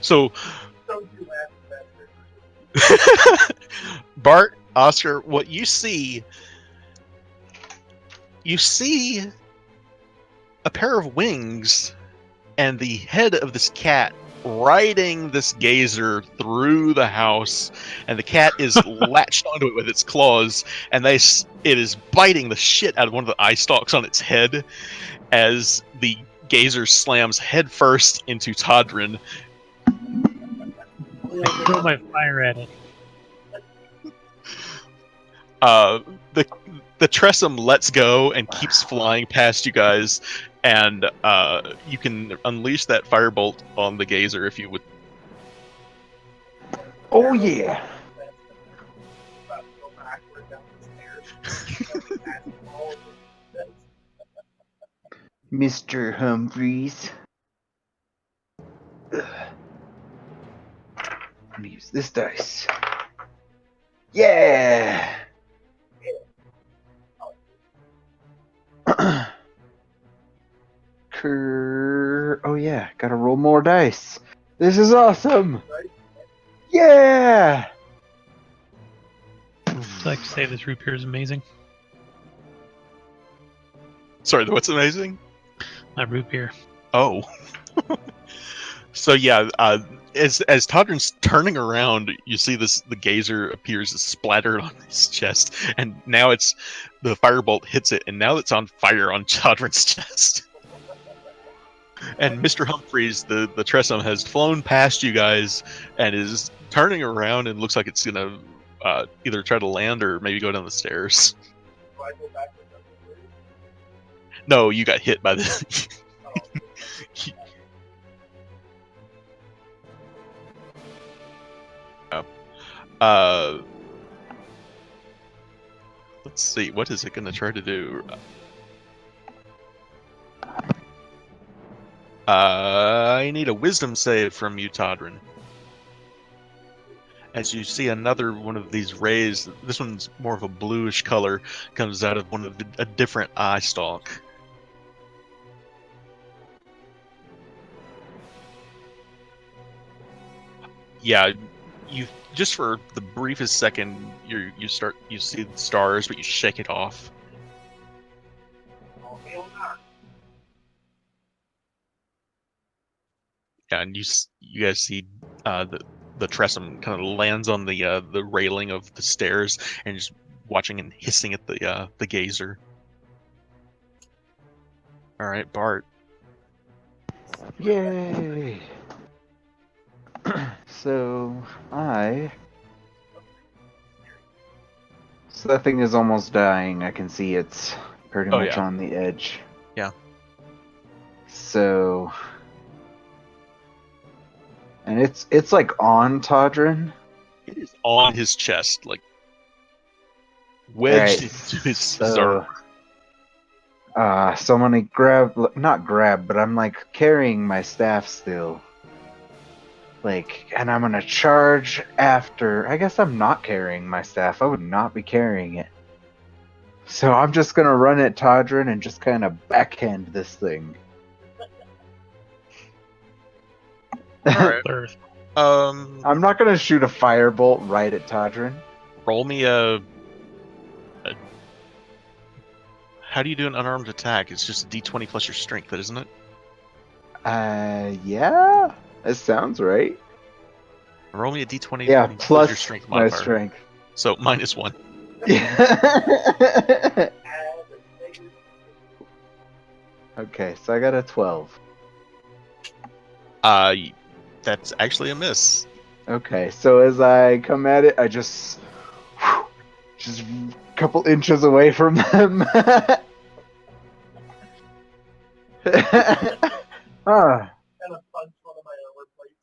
So, don't do that. Bart, Oscar, what you see a pair of wings and the head of this cat riding this gazer through the house, and the cat is latched onto it with its claws, and it is biting the shit out of one of the eye stalks on its head as the gazer slams headfirst into Todrin. I throw my fire at it. The Tressum lets go and keeps flying past you guys, and you can unleash that firebolt on the gazer if you would. Oh yeah. Mr. Humphreys. Ugh. I'm gonna use this dice. Yeah! Oh yeah, gotta roll more dice. This is awesome! Yeah! I'd like to say this root beer is amazing. Sorry, what's amazing? That root beer. Oh. So yeah, as Todrin's turning around, you see the gazer appears splattered on his chest, and now it's the firebolt hits it, and now it's on fire on Todrin's chest. And Mr. Humphreys, the Tressum, has flown past you guys and is turning around and looks like it's gonna either try to land or maybe go down the stairs. Do I go back to the bridge? No, you got hit by the. Let's see, what is it going to try to do? I need a wisdom save from you, Todrin. As you see another one of these rays, this one's more of a bluish color, comes out of a different eye stalk. Yeah, you just for the briefest second, you see the stars, but you shake it off. Oh, hell no. Yeah, and you guys see the Tressum kind of lands on the railing of the stairs and just watching and hissing at the gazer. All right, Bart. Yay! So that thing is almost dying. I can see it's pretty Oh, much yeah. on the edge. Yeah. So, and it's like on Todrin. It is on his chest, like wedged Right, into his so, armor. so I'm gonna not grab, but I'm like carrying my staff still. Like, and I'm gonna charge after. I guess I'm not carrying my staff. I would not be carrying it. So I'm just gonna run at Todrin and just kind of backhand this thing. All right. Earth. I'm not gonna shoot a firebolt right at Todrin. Roll me a. How do you do an unarmed attack? It's just a D20 plus your strength, isn't it? Yeah, that sounds right. Roll me a D20 Yeah, plus plus your strength my modifier. strength. So -1. Yeah. Okay, so I got a 12. That's actually a miss. Okay, so as I come at it, I just a couple inches away from them. Ah, And a punch one of my armor plates.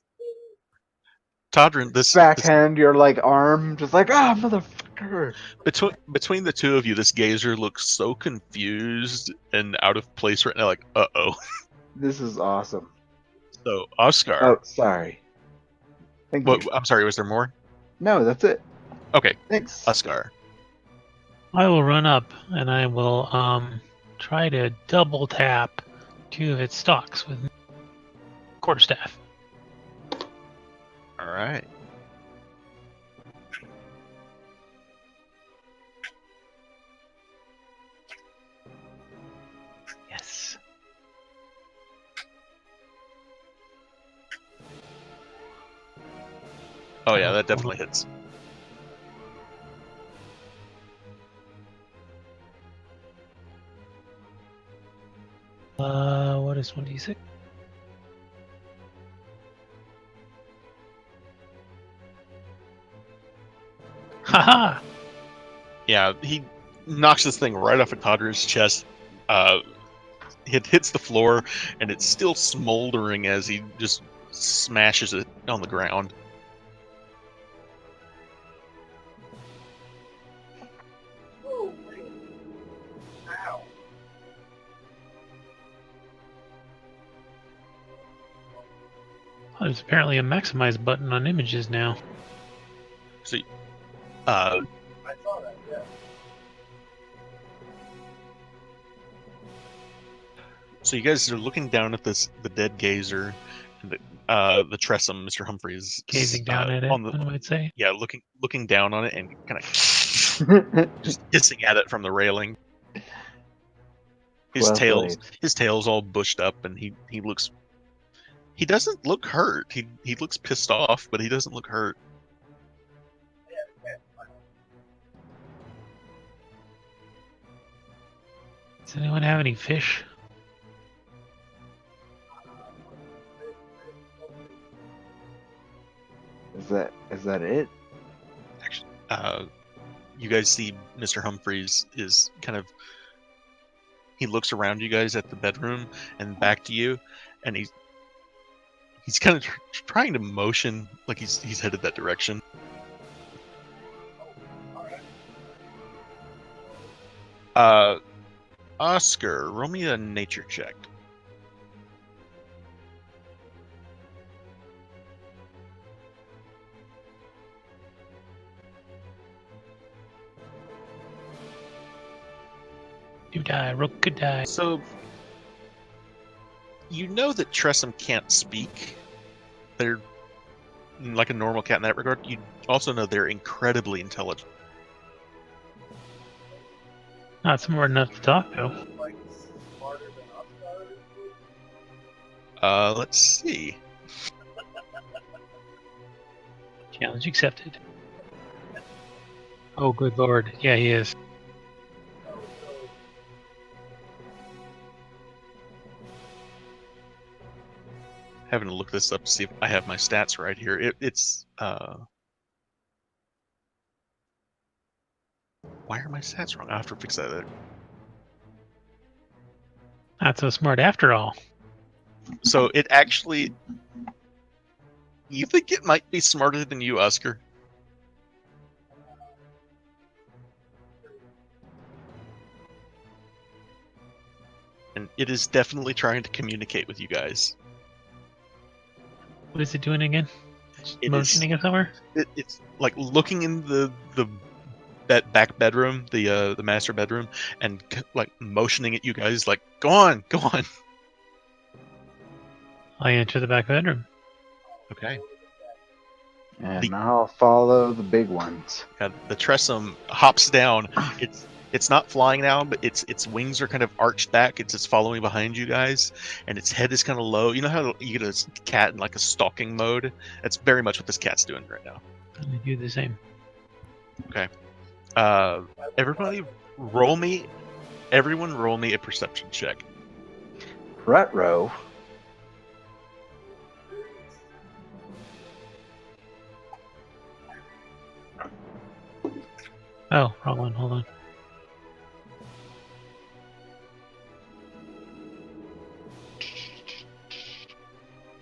Todrin, this backhand your like arm, just like motherfucker. between the two of you, this gazer looks so confused and out of place right now. Like, uh-oh. This is awesome. So, Oscar. Oh, sorry. Thank you. I'm sorry. Was there more? No, that's it. Okay, Thanks. Oscar. I will run up and I will try to double tap 2 of its stalks with quarterstaff. All right. Yes. Oh yeah, that definitely hits. What is 1d6? Haha! Yeah, he knocks this thing right off of Todrin's chest. It hits the floor, and it's still smoldering as he just smashes it on the ground. Oh, ow. Oh, there's apparently a maximize button on images now. So, I saw that, yeah. so you guys are looking down at the dead gazer, and the Tressum, Mr. Humphreys, Gazing down at it, on the one might say. looking down on it and kind of just hissing at it from the railing. His Well tail's played. all bushed up, and he doesn't look hurt. He looks pissed off, but he doesn't look hurt. Does anyone have any fish? Is that it? Actually, you guys see Mr. Humphreys is kind of. He looks around you guys at the bedroom and back to you, and he's kind of trying to motion like he's headed that direction. Oscar, roll me a nature check. You die, Rook could die. So, you know that Tressum can't speak. They're like a normal cat in that regard. You also know they're incredibly intelligent. Not smart enough to talk, though. Like, smarter than us, Let's see. Challenge accepted. Oh, good lord. Yeah, he is. Having to look this up to see if I have my stats right here. It's why are my stats wrong? I have to fix that later. Not so smart after all. So it actually, you think it might be smarter than you, Oscar? And it is definitely trying to communicate with you guys. What is it doing again? It Motioning it somewhere? It's like looking in the that back bedroom, the master bedroom, and like motioning at you guys, like go on, go on. I enter the back bedroom. Okay. And I'll follow the big ones. The Tressum hops down. It's not flying now, but its wings are kind of arched back. It's just following behind you guys, and its head is kind of low. You know how you get a cat in like a stalking mode? That's very much what this cat's doing right now. I do the same. Okay. Everybody, everyone roll me a perception check. Rutro. Oh, wrong one. Hold on.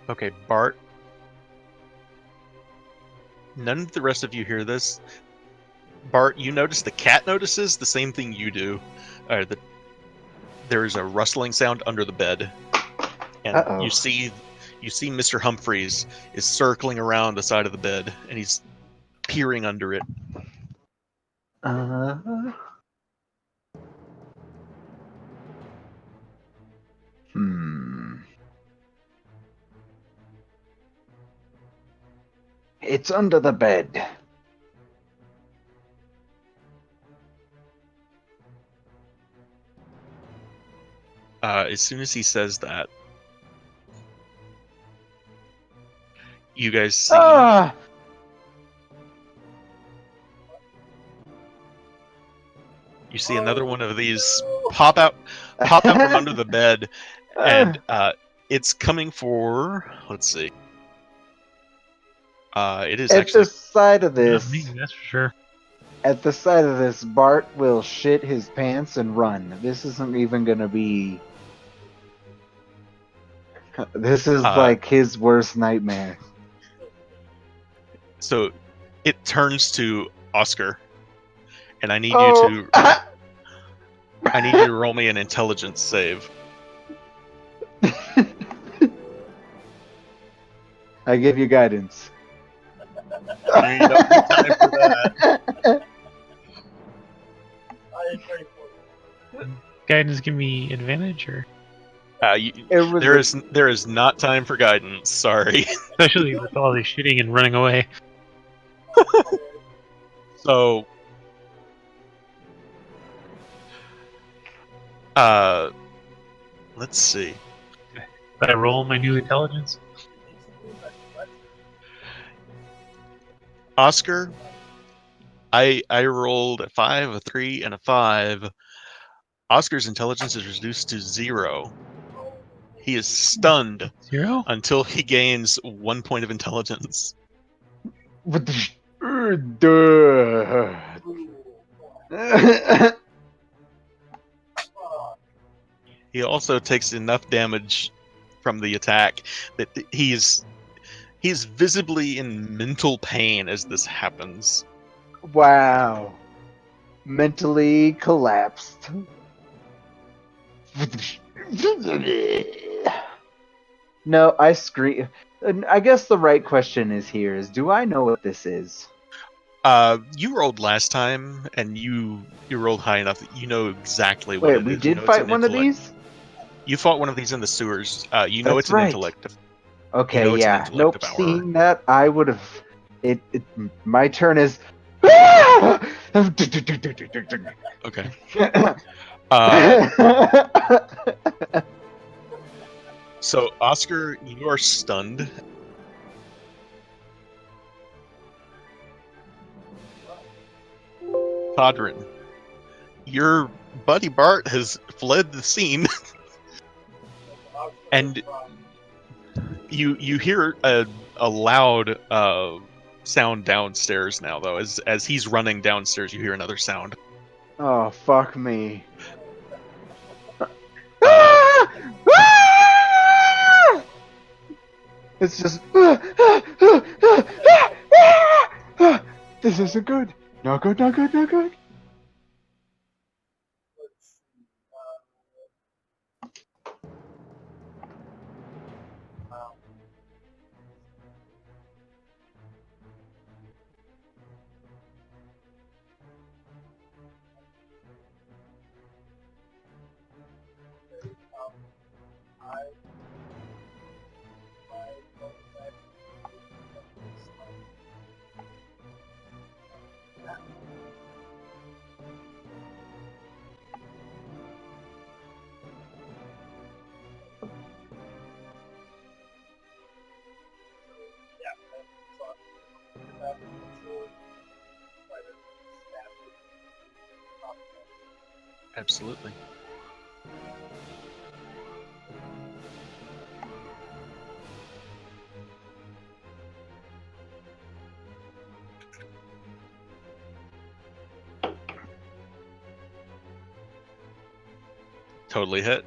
Okay, Bart. None of the rest of you hear this. Bart, you notice the cat notices the same thing you do. There is a rustling sound under the bed, and Uh-oh. you see Mr. Humphreys is circling around the side of the bed, and he's peering under it. It's under the bed. As soon as he says that, you guys see you see another one of these pop out from under the bed, and it's coming for, let's see. It is At actually the side of this. Not me, that's for sure. At the side of this, Bart will shit his pants and run. This isn't even gonna be. This is like his worst nightmare. So it turns to Oscar, and I need you to roll me an intelligence save. I give you guidance. You ain't got no time for that. I didn't pray for it. Guidance give me advantage, or It was There is not time for guidance. Sorry. especially with all the shooting and running away. So, let's see. Did I roll my new intelligence? Oscar, I rolled a 5, a 3, and a 5. Oscar's intelligence is reduced to 0. He is stunned 0? until he gains 1 point of intelligence. What the duh. He also takes enough damage from the attack that he's visibly in mental pain as this happens. Wow. Mentally collapsed. No, I scream. I guess the right question is here is, do I know what this is? You rolled last time, and you rolled high enough that you know exactly what Wait, it we is. You did know it's fight an one of intellect. these? You fought one of these in the sewers. You know That's it's an right. intellect. Okay, You know it's an yeah. intellect Nope, devourer. seeing that, I would have... My turn is... Okay. Okay. So, Oscar, you are stunned. Todrin, your buddy Bart has fled the scene, and you hear a loud sound downstairs now, though. As he's running downstairs, you hear another sound. Oh, fuck me. It's just... This isn't good. Not good, not good, not good. Absolutely. Totally hit.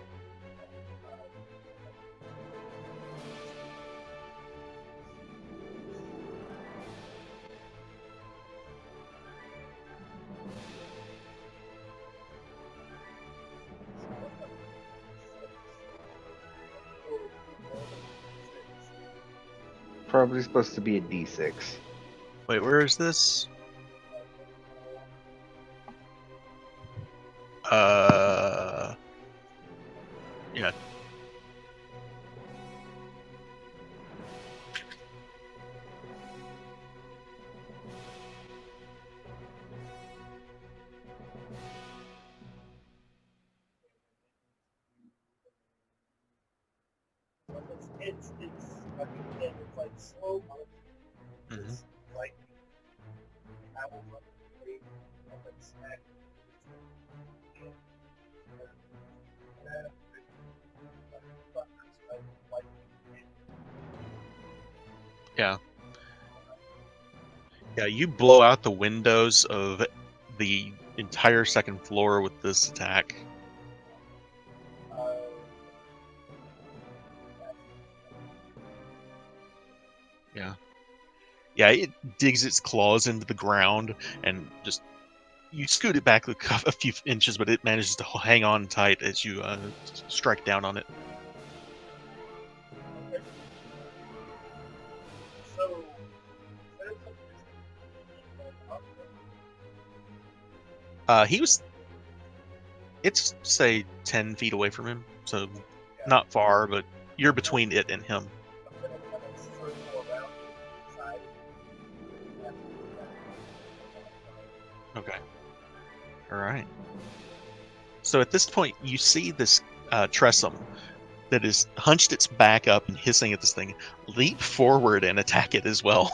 Probably supposed to be a D6. Wait, where is this? Yeah. It's like again, it's like slow motion. Mhm. It's like travels up the way of a snack. Yeah. Yeah, you blow out the windows of the entire second floor with this attack. Yeah, it digs its claws into the ground and just you scoot it back a few inches, but it manages to hang on tight as you strike down on it. So, there's some distance. He was. It's say 10 feet away from him, so not far, but you're between it and him. I'm gonna kind of circle around the side. Okay. All right. So at this point, you see this Tressum that is hunched its back up and hissing at this thing leap forward and attack it as well.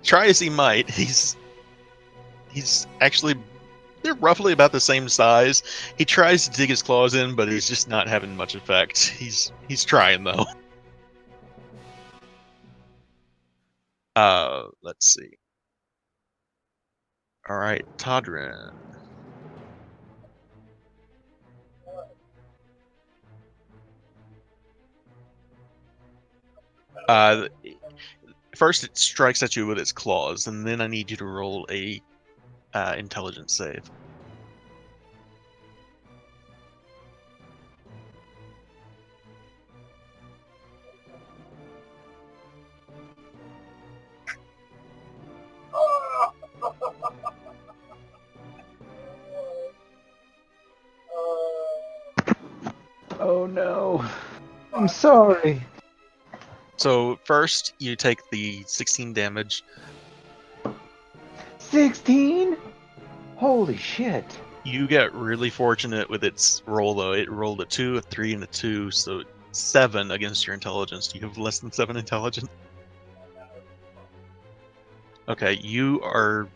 Try as he might, he's actually, they're roughly about the same size. He tries to dig his claws in, but he's just not having much effect. He's trying though. Let's see. All right, Todrin. First it strikes at you with its claws, and then I need you to roll a intelligence save. Oh no. I'm sorry. So first you take the 16 damage. 16? Holy shit. You get really fortunate with its roll though. It rolled a 2, a 3, and a 2, so 7 against your intelligence. Do you have less than 7 intelligence? Okay, you are.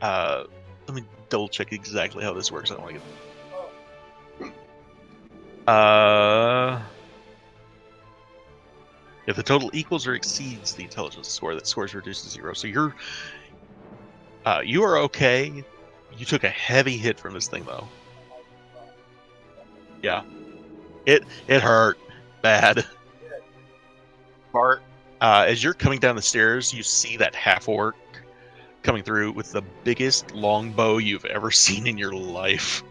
Let me double check exactly how this works. I don't want to get. If the total equals or exceeds the intelligence score, that score is reduced to 0. So you are okay. You took a heavy hit from this thing though. Yeah, it hurt bad. Bart, as you're coming down the stairs, you see that half orc coming through with the biggest longbow you've ever seen in your life.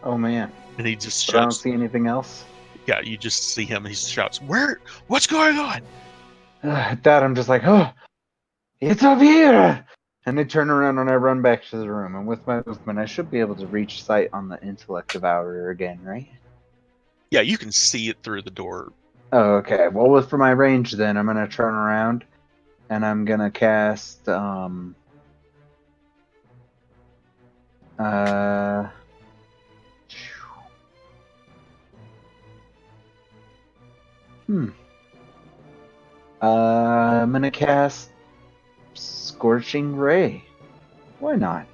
Oh man. And he just But I don't shouts. see anything else. Yeah, you just see him. He shouts, What's going on?" At that, I'm just like, oh, it's up here! And I turn around and I run back to the room. And with my movement, I should be able to reach sight on the intellect devourer again, right? Yeah, you can see it through the door. Oh, okay. Well, for my range, then I'm gonna turn around and I'm gonna cast I'm gonna cast Scorching Ray. Why not?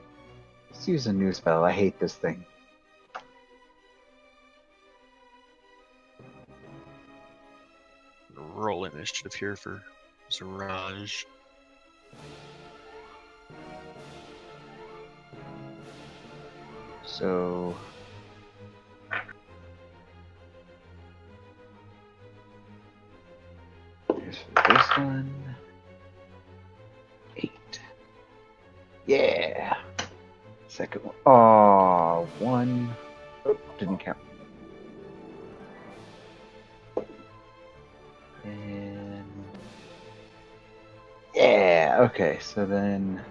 Let's use a new spell. I hate this thing. Roll initiative here for Ziraj. So here's for this one. 8. Yeah. Second one. Oh, 1. Oh, didn't count. And yeah. Okay. So then.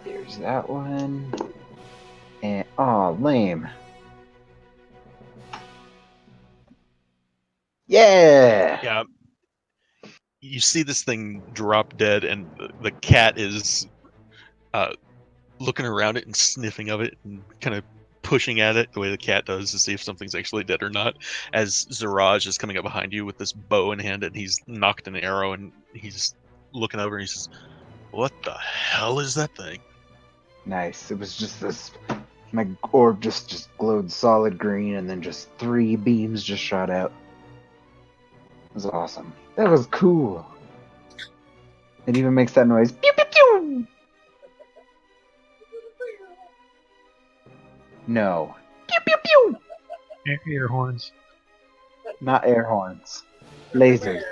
There's that one. And oh, lame. Yeah. Yeah. You see this thing drop dead, and the cat is looking around it and sniffing of it and kind of pushing at it the way the cat does to see if something's actually dead or not. As Ziraj is coming up behind you with this bow in hand, and he's knocked an arrow, and he's looking over and he says, "What the hell is that thing?" Nice. It was just this. My orb just glowed solid green, and then just 3 beams just shot out. was awesome. That was cool. It even makes that noise. Pew pew pew. No. Pew pew pew. Air horns. Not air horns. Lasers.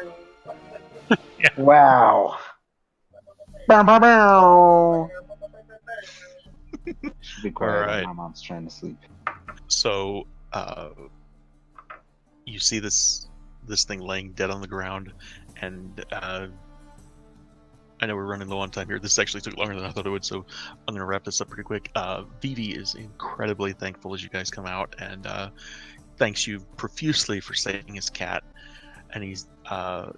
Yeah. Wow. Bow, bow, bow. Should be quiet. Alright. My mom's trying to sleep. So, you see this thing laying dead on the ground, and I know we're running low on time here. This actually took longer than I thought it would, so I'm gonna wrap this up pretty quick. Vivi is incredibly thankful as you guys come out, and thanks you profusely for saving his cat. And he's the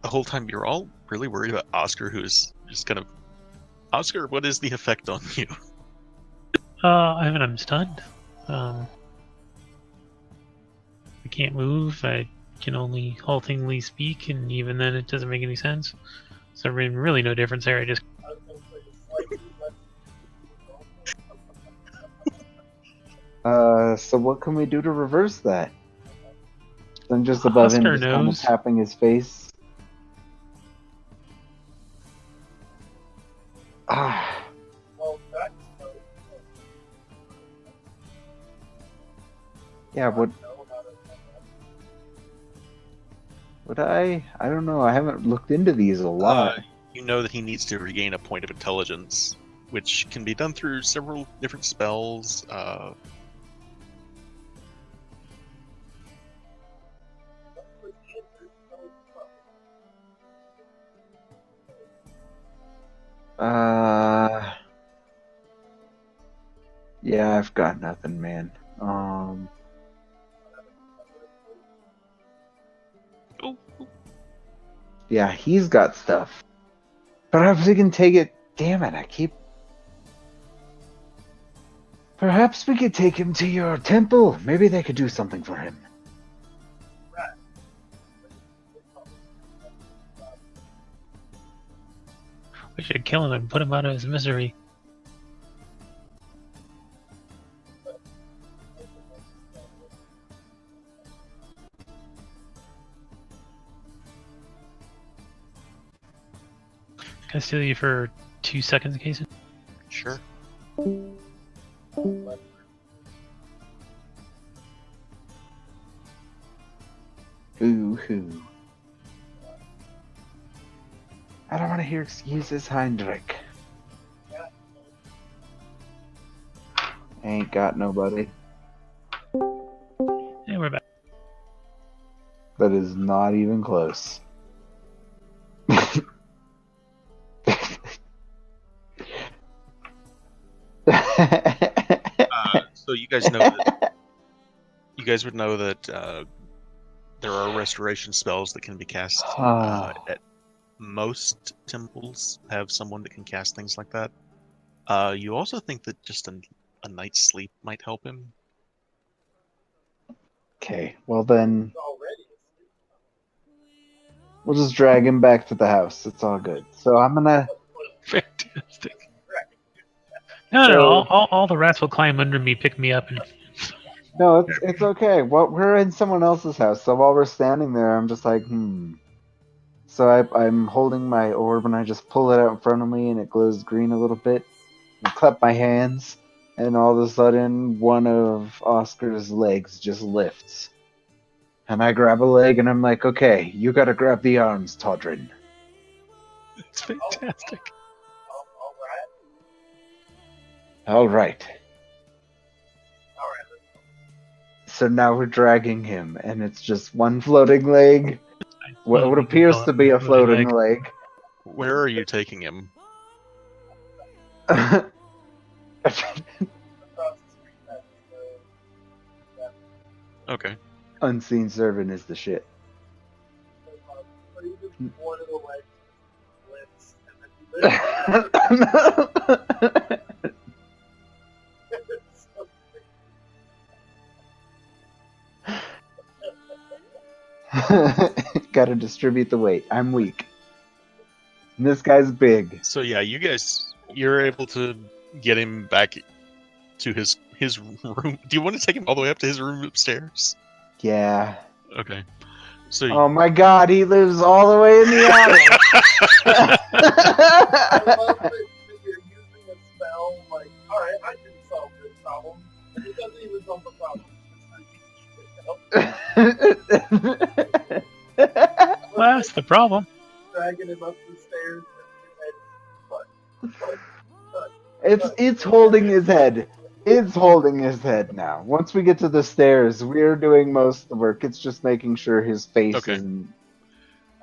whole time you're all really worried about Oscar, who is just kind of Oscar. What is the effect on you? I mean, I'm stunned. I can't move. I can only haltingly speak, and even then, it doesn't make any sense. So really no difference there. I just So what can we do to reverse that? I'm just above him, Oscar just kind of knows. tapping his face. Ah, yeah. Would I? I don't know. I haven't looked into these a lot. You know that he needs to regain a point of intelligence, which can be done through several different spells. Yeah, I've got nothing, man. Oh, Yeah, he's got stuff. Perhaps we can take it. Damn it, I keep. Perhaps we could take him to your temple. Maybe they could do something for him. we should kill him and put him out of his misery. Can I steal you for 2 seconds, Casey? sure. Boo hoo. I don't want to hear excuses, Heinrich. Ain't got nobody. And we're back. That is not even close. So you guys know that you guys would know that there are restoration spells that can be cast at most temples. Have someone that can cast things like that. You also think that just a night's sleep might help him. Okay, well then, we'll just drag him back to the house. It's all good. So I'm gonna. Fantastic. No, all the rats will climb under me, pick me up, and No, it's okay. Well, we're in someone else's house, so while we're standing there, I'm just like, So I'm holding my orb, and I just pull it out in front of me, and it glows green a little bit. I clap my hands, and all of a sudden, one of Oscar's legs just lifts. And I grab a leg, and I'm like, okay, you gotta grab the arms, Todrin. it's fantastic. All right. So now we're dragging him, and it's just one floating leg. What appears to be a floating leg. Where are you taking him? Okay. Unseen servant is the shit. One of the legs splits, and then Gotta distribute the weight. I'm weak. And this guy's big. So yeah, you're able to get him back to his room. Do you want to take him all the way up to his room upstairs? Yeah. Okay. So Oh my god, he lives all the way in the attic. I love that you're using a spell like, alright, I can solve this problem. And it doesn't even solve the problem. Well, that's the problem. Dragging him up the stairs. It's holding his head. It's holding his head now. Once we get to the stairs, we're doing most of the work. It's just making sure his face Okay. isn't.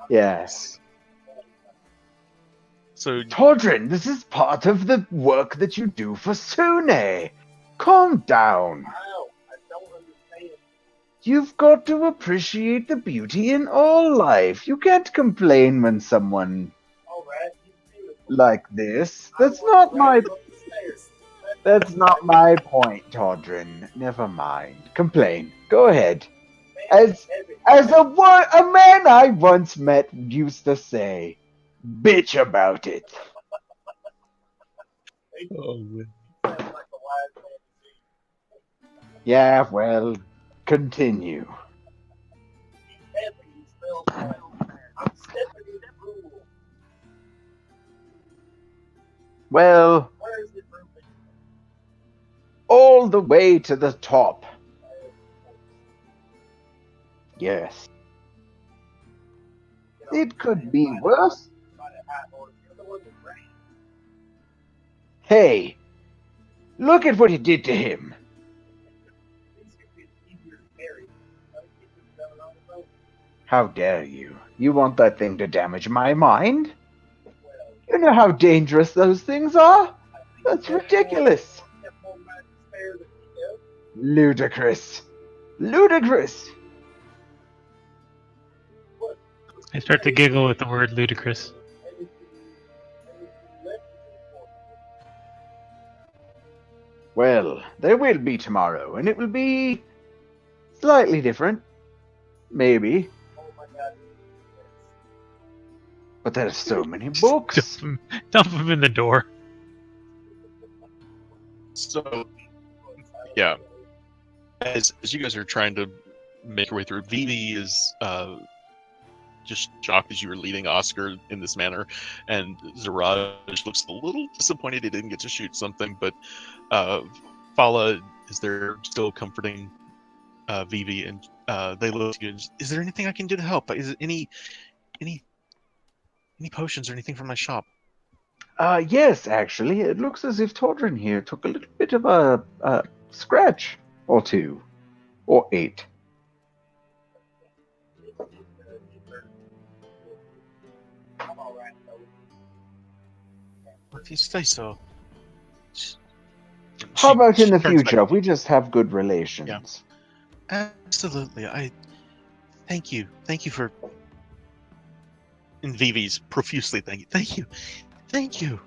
Yes. So Tordrin, this is part of the work that you do for Sune. Calm down. Wow, I don't understand. You've got to appreciate the beauty in all life. You can't complain when someone Alright, you do it. like this. That's not my point, Tordrin. Never mind. Complain. Go ahead. As a man I once met used to say, bitch about it. Yeah, well, continue. Well, all the way to the top. Yes. It could be worse. Hey, look at what he did to him. How dare you? You want that thing to damage my mind? You know how dangerous those things are? That's ridiculous. Ludicrous. Ludicrous. I start to giggle at the word ludicrous. Well, there will be tomorrow, and it will be slightly different. Maybe. But there's so many books. Dump him in the door. So yeah, as you guys are trying to make your way through, Vivi is just shocked as you were leading Oscar in this manner, and Zaraj looks a little disappointed he didn't get to shoot something, but Fala is there still comforting Vivi, and they look at you. Is there anything I can do to help? Is it any potions or anything from my shop? Yes, actually, it looks as if Tordrin here took a little bit of a scratch or two, or 8. If you say so. How about in the turns future? back. We just have good relations. Absolutely. I thank you. Thank you for. And Vivi's profusely thank you. Thank you. Thank you.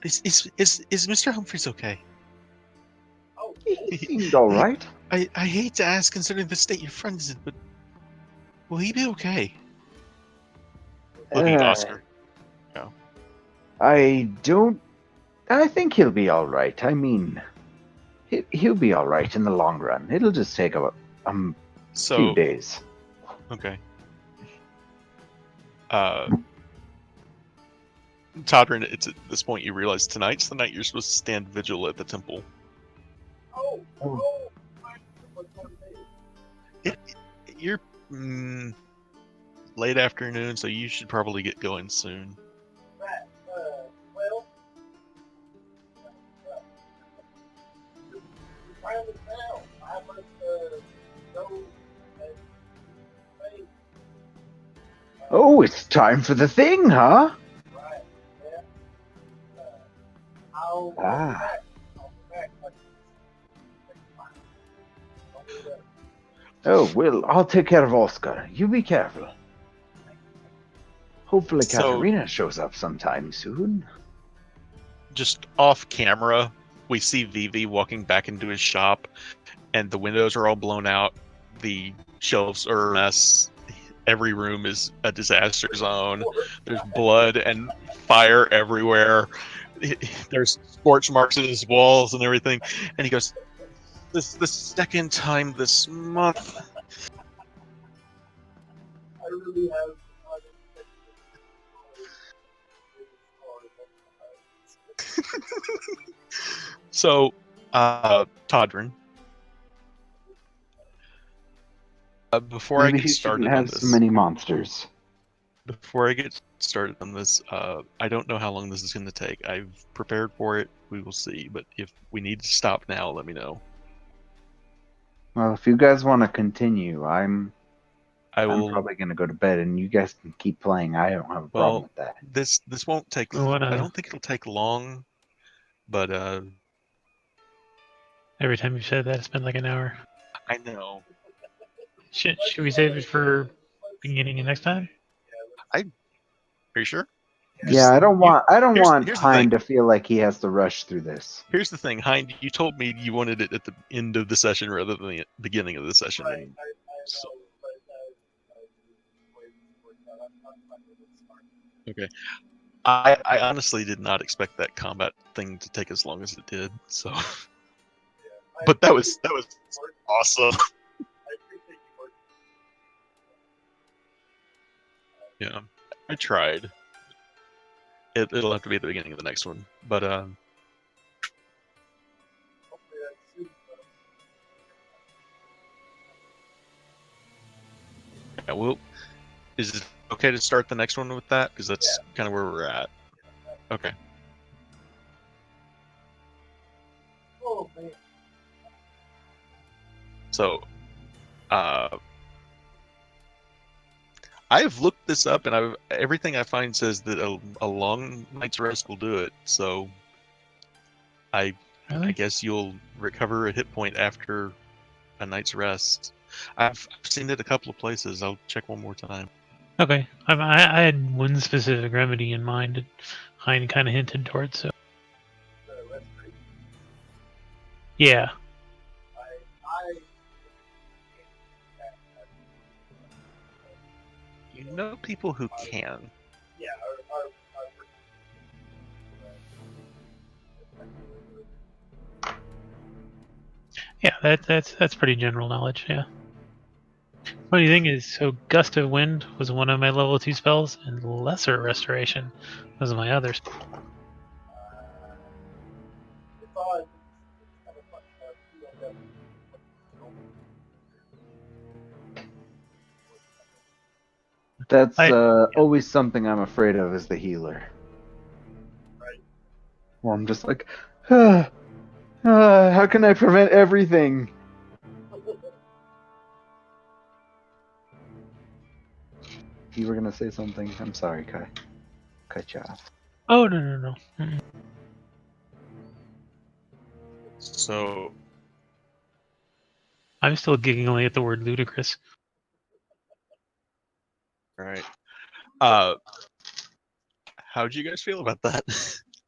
Is Mr. Humphreys okay? He seemed all right. I hate to ask, considering the state your friend is in, but will he be okay? Looking at Oscar. I think he'll be all right. I mean, he'll be all right in the long run. It'll just take a few days. Okay. Todrin, it's at this point you realize tonight's the night you're supposed to stand vigil at the temple. You're late afternoon, so you should probably get going soon. Oh, it's time for the thing, huh? Ah. Oh, well, I'll take care of Oscar. You be careful. Hopefully Katarina shows up sometime soon. Just off camera, we see Vivi walking back into his shop, and the windows are all blown out. The shelves are a mess. Every room is a disaster zone. There's blood and fire everywhere. There's scorch marks in his walls and everything. And he goes, "This is the second time this month." really have So, Todrin, before I Maybe get he shouldn't started on have so this, many monsters. I don't know how long this is going to take. I've prepared for it. We will see. But if we need to stop now, let me know. Well, if you guys want to continue, I'm I will. probably gonna go to bed, and you guys can keep playing. I don't have a problem Well, with that. this won't take. We wanna- I don't think it'll take long. But Every time you said that, it's been like an hour. I know. Should we save it for beginning of next time? Are you sure? Yeah, I don't want here's the Pine thing. to feel like he has to rush through this. Here's the thing, Hind. You told me you wanted it at the end of the session rather than the beginning of the session. right. And so, okay. I honestly did not expect that combat thing to take as long as it did. So, but that was awesome. Yeah, I tried. It'll have to be at the beginning of the next one, but yeah, is it okay to start the next one with that? Because that's kind of where we're at. Okay. Oh man. So, I've looked this up, and everything I find says that a long night's rest will do it. So, I Really? guess you'll recover a hit point after a night's rest. I've seen it a couple of places. I'll check one more time. Okay. I had one specific remedy in mind that Hein kind of hinted towards. So yeah. You know people who can. Yeah, Yeah, that's pretty general knowledge. Yeah. Funny thing is, so Gust of Wind was one of my level 2 spells, and Lesser Restoration was my others. it's on. That's Yeah. always something I'm afraid of as the healer. Right. Well, I'm just like, how can I prevent everything? You were gonna say something. I'm sorry, Kai. Cut you off. Oh no. Mm-mm. So, I'm still giggling at the word ludicrous. right. How'd you guys feel about that?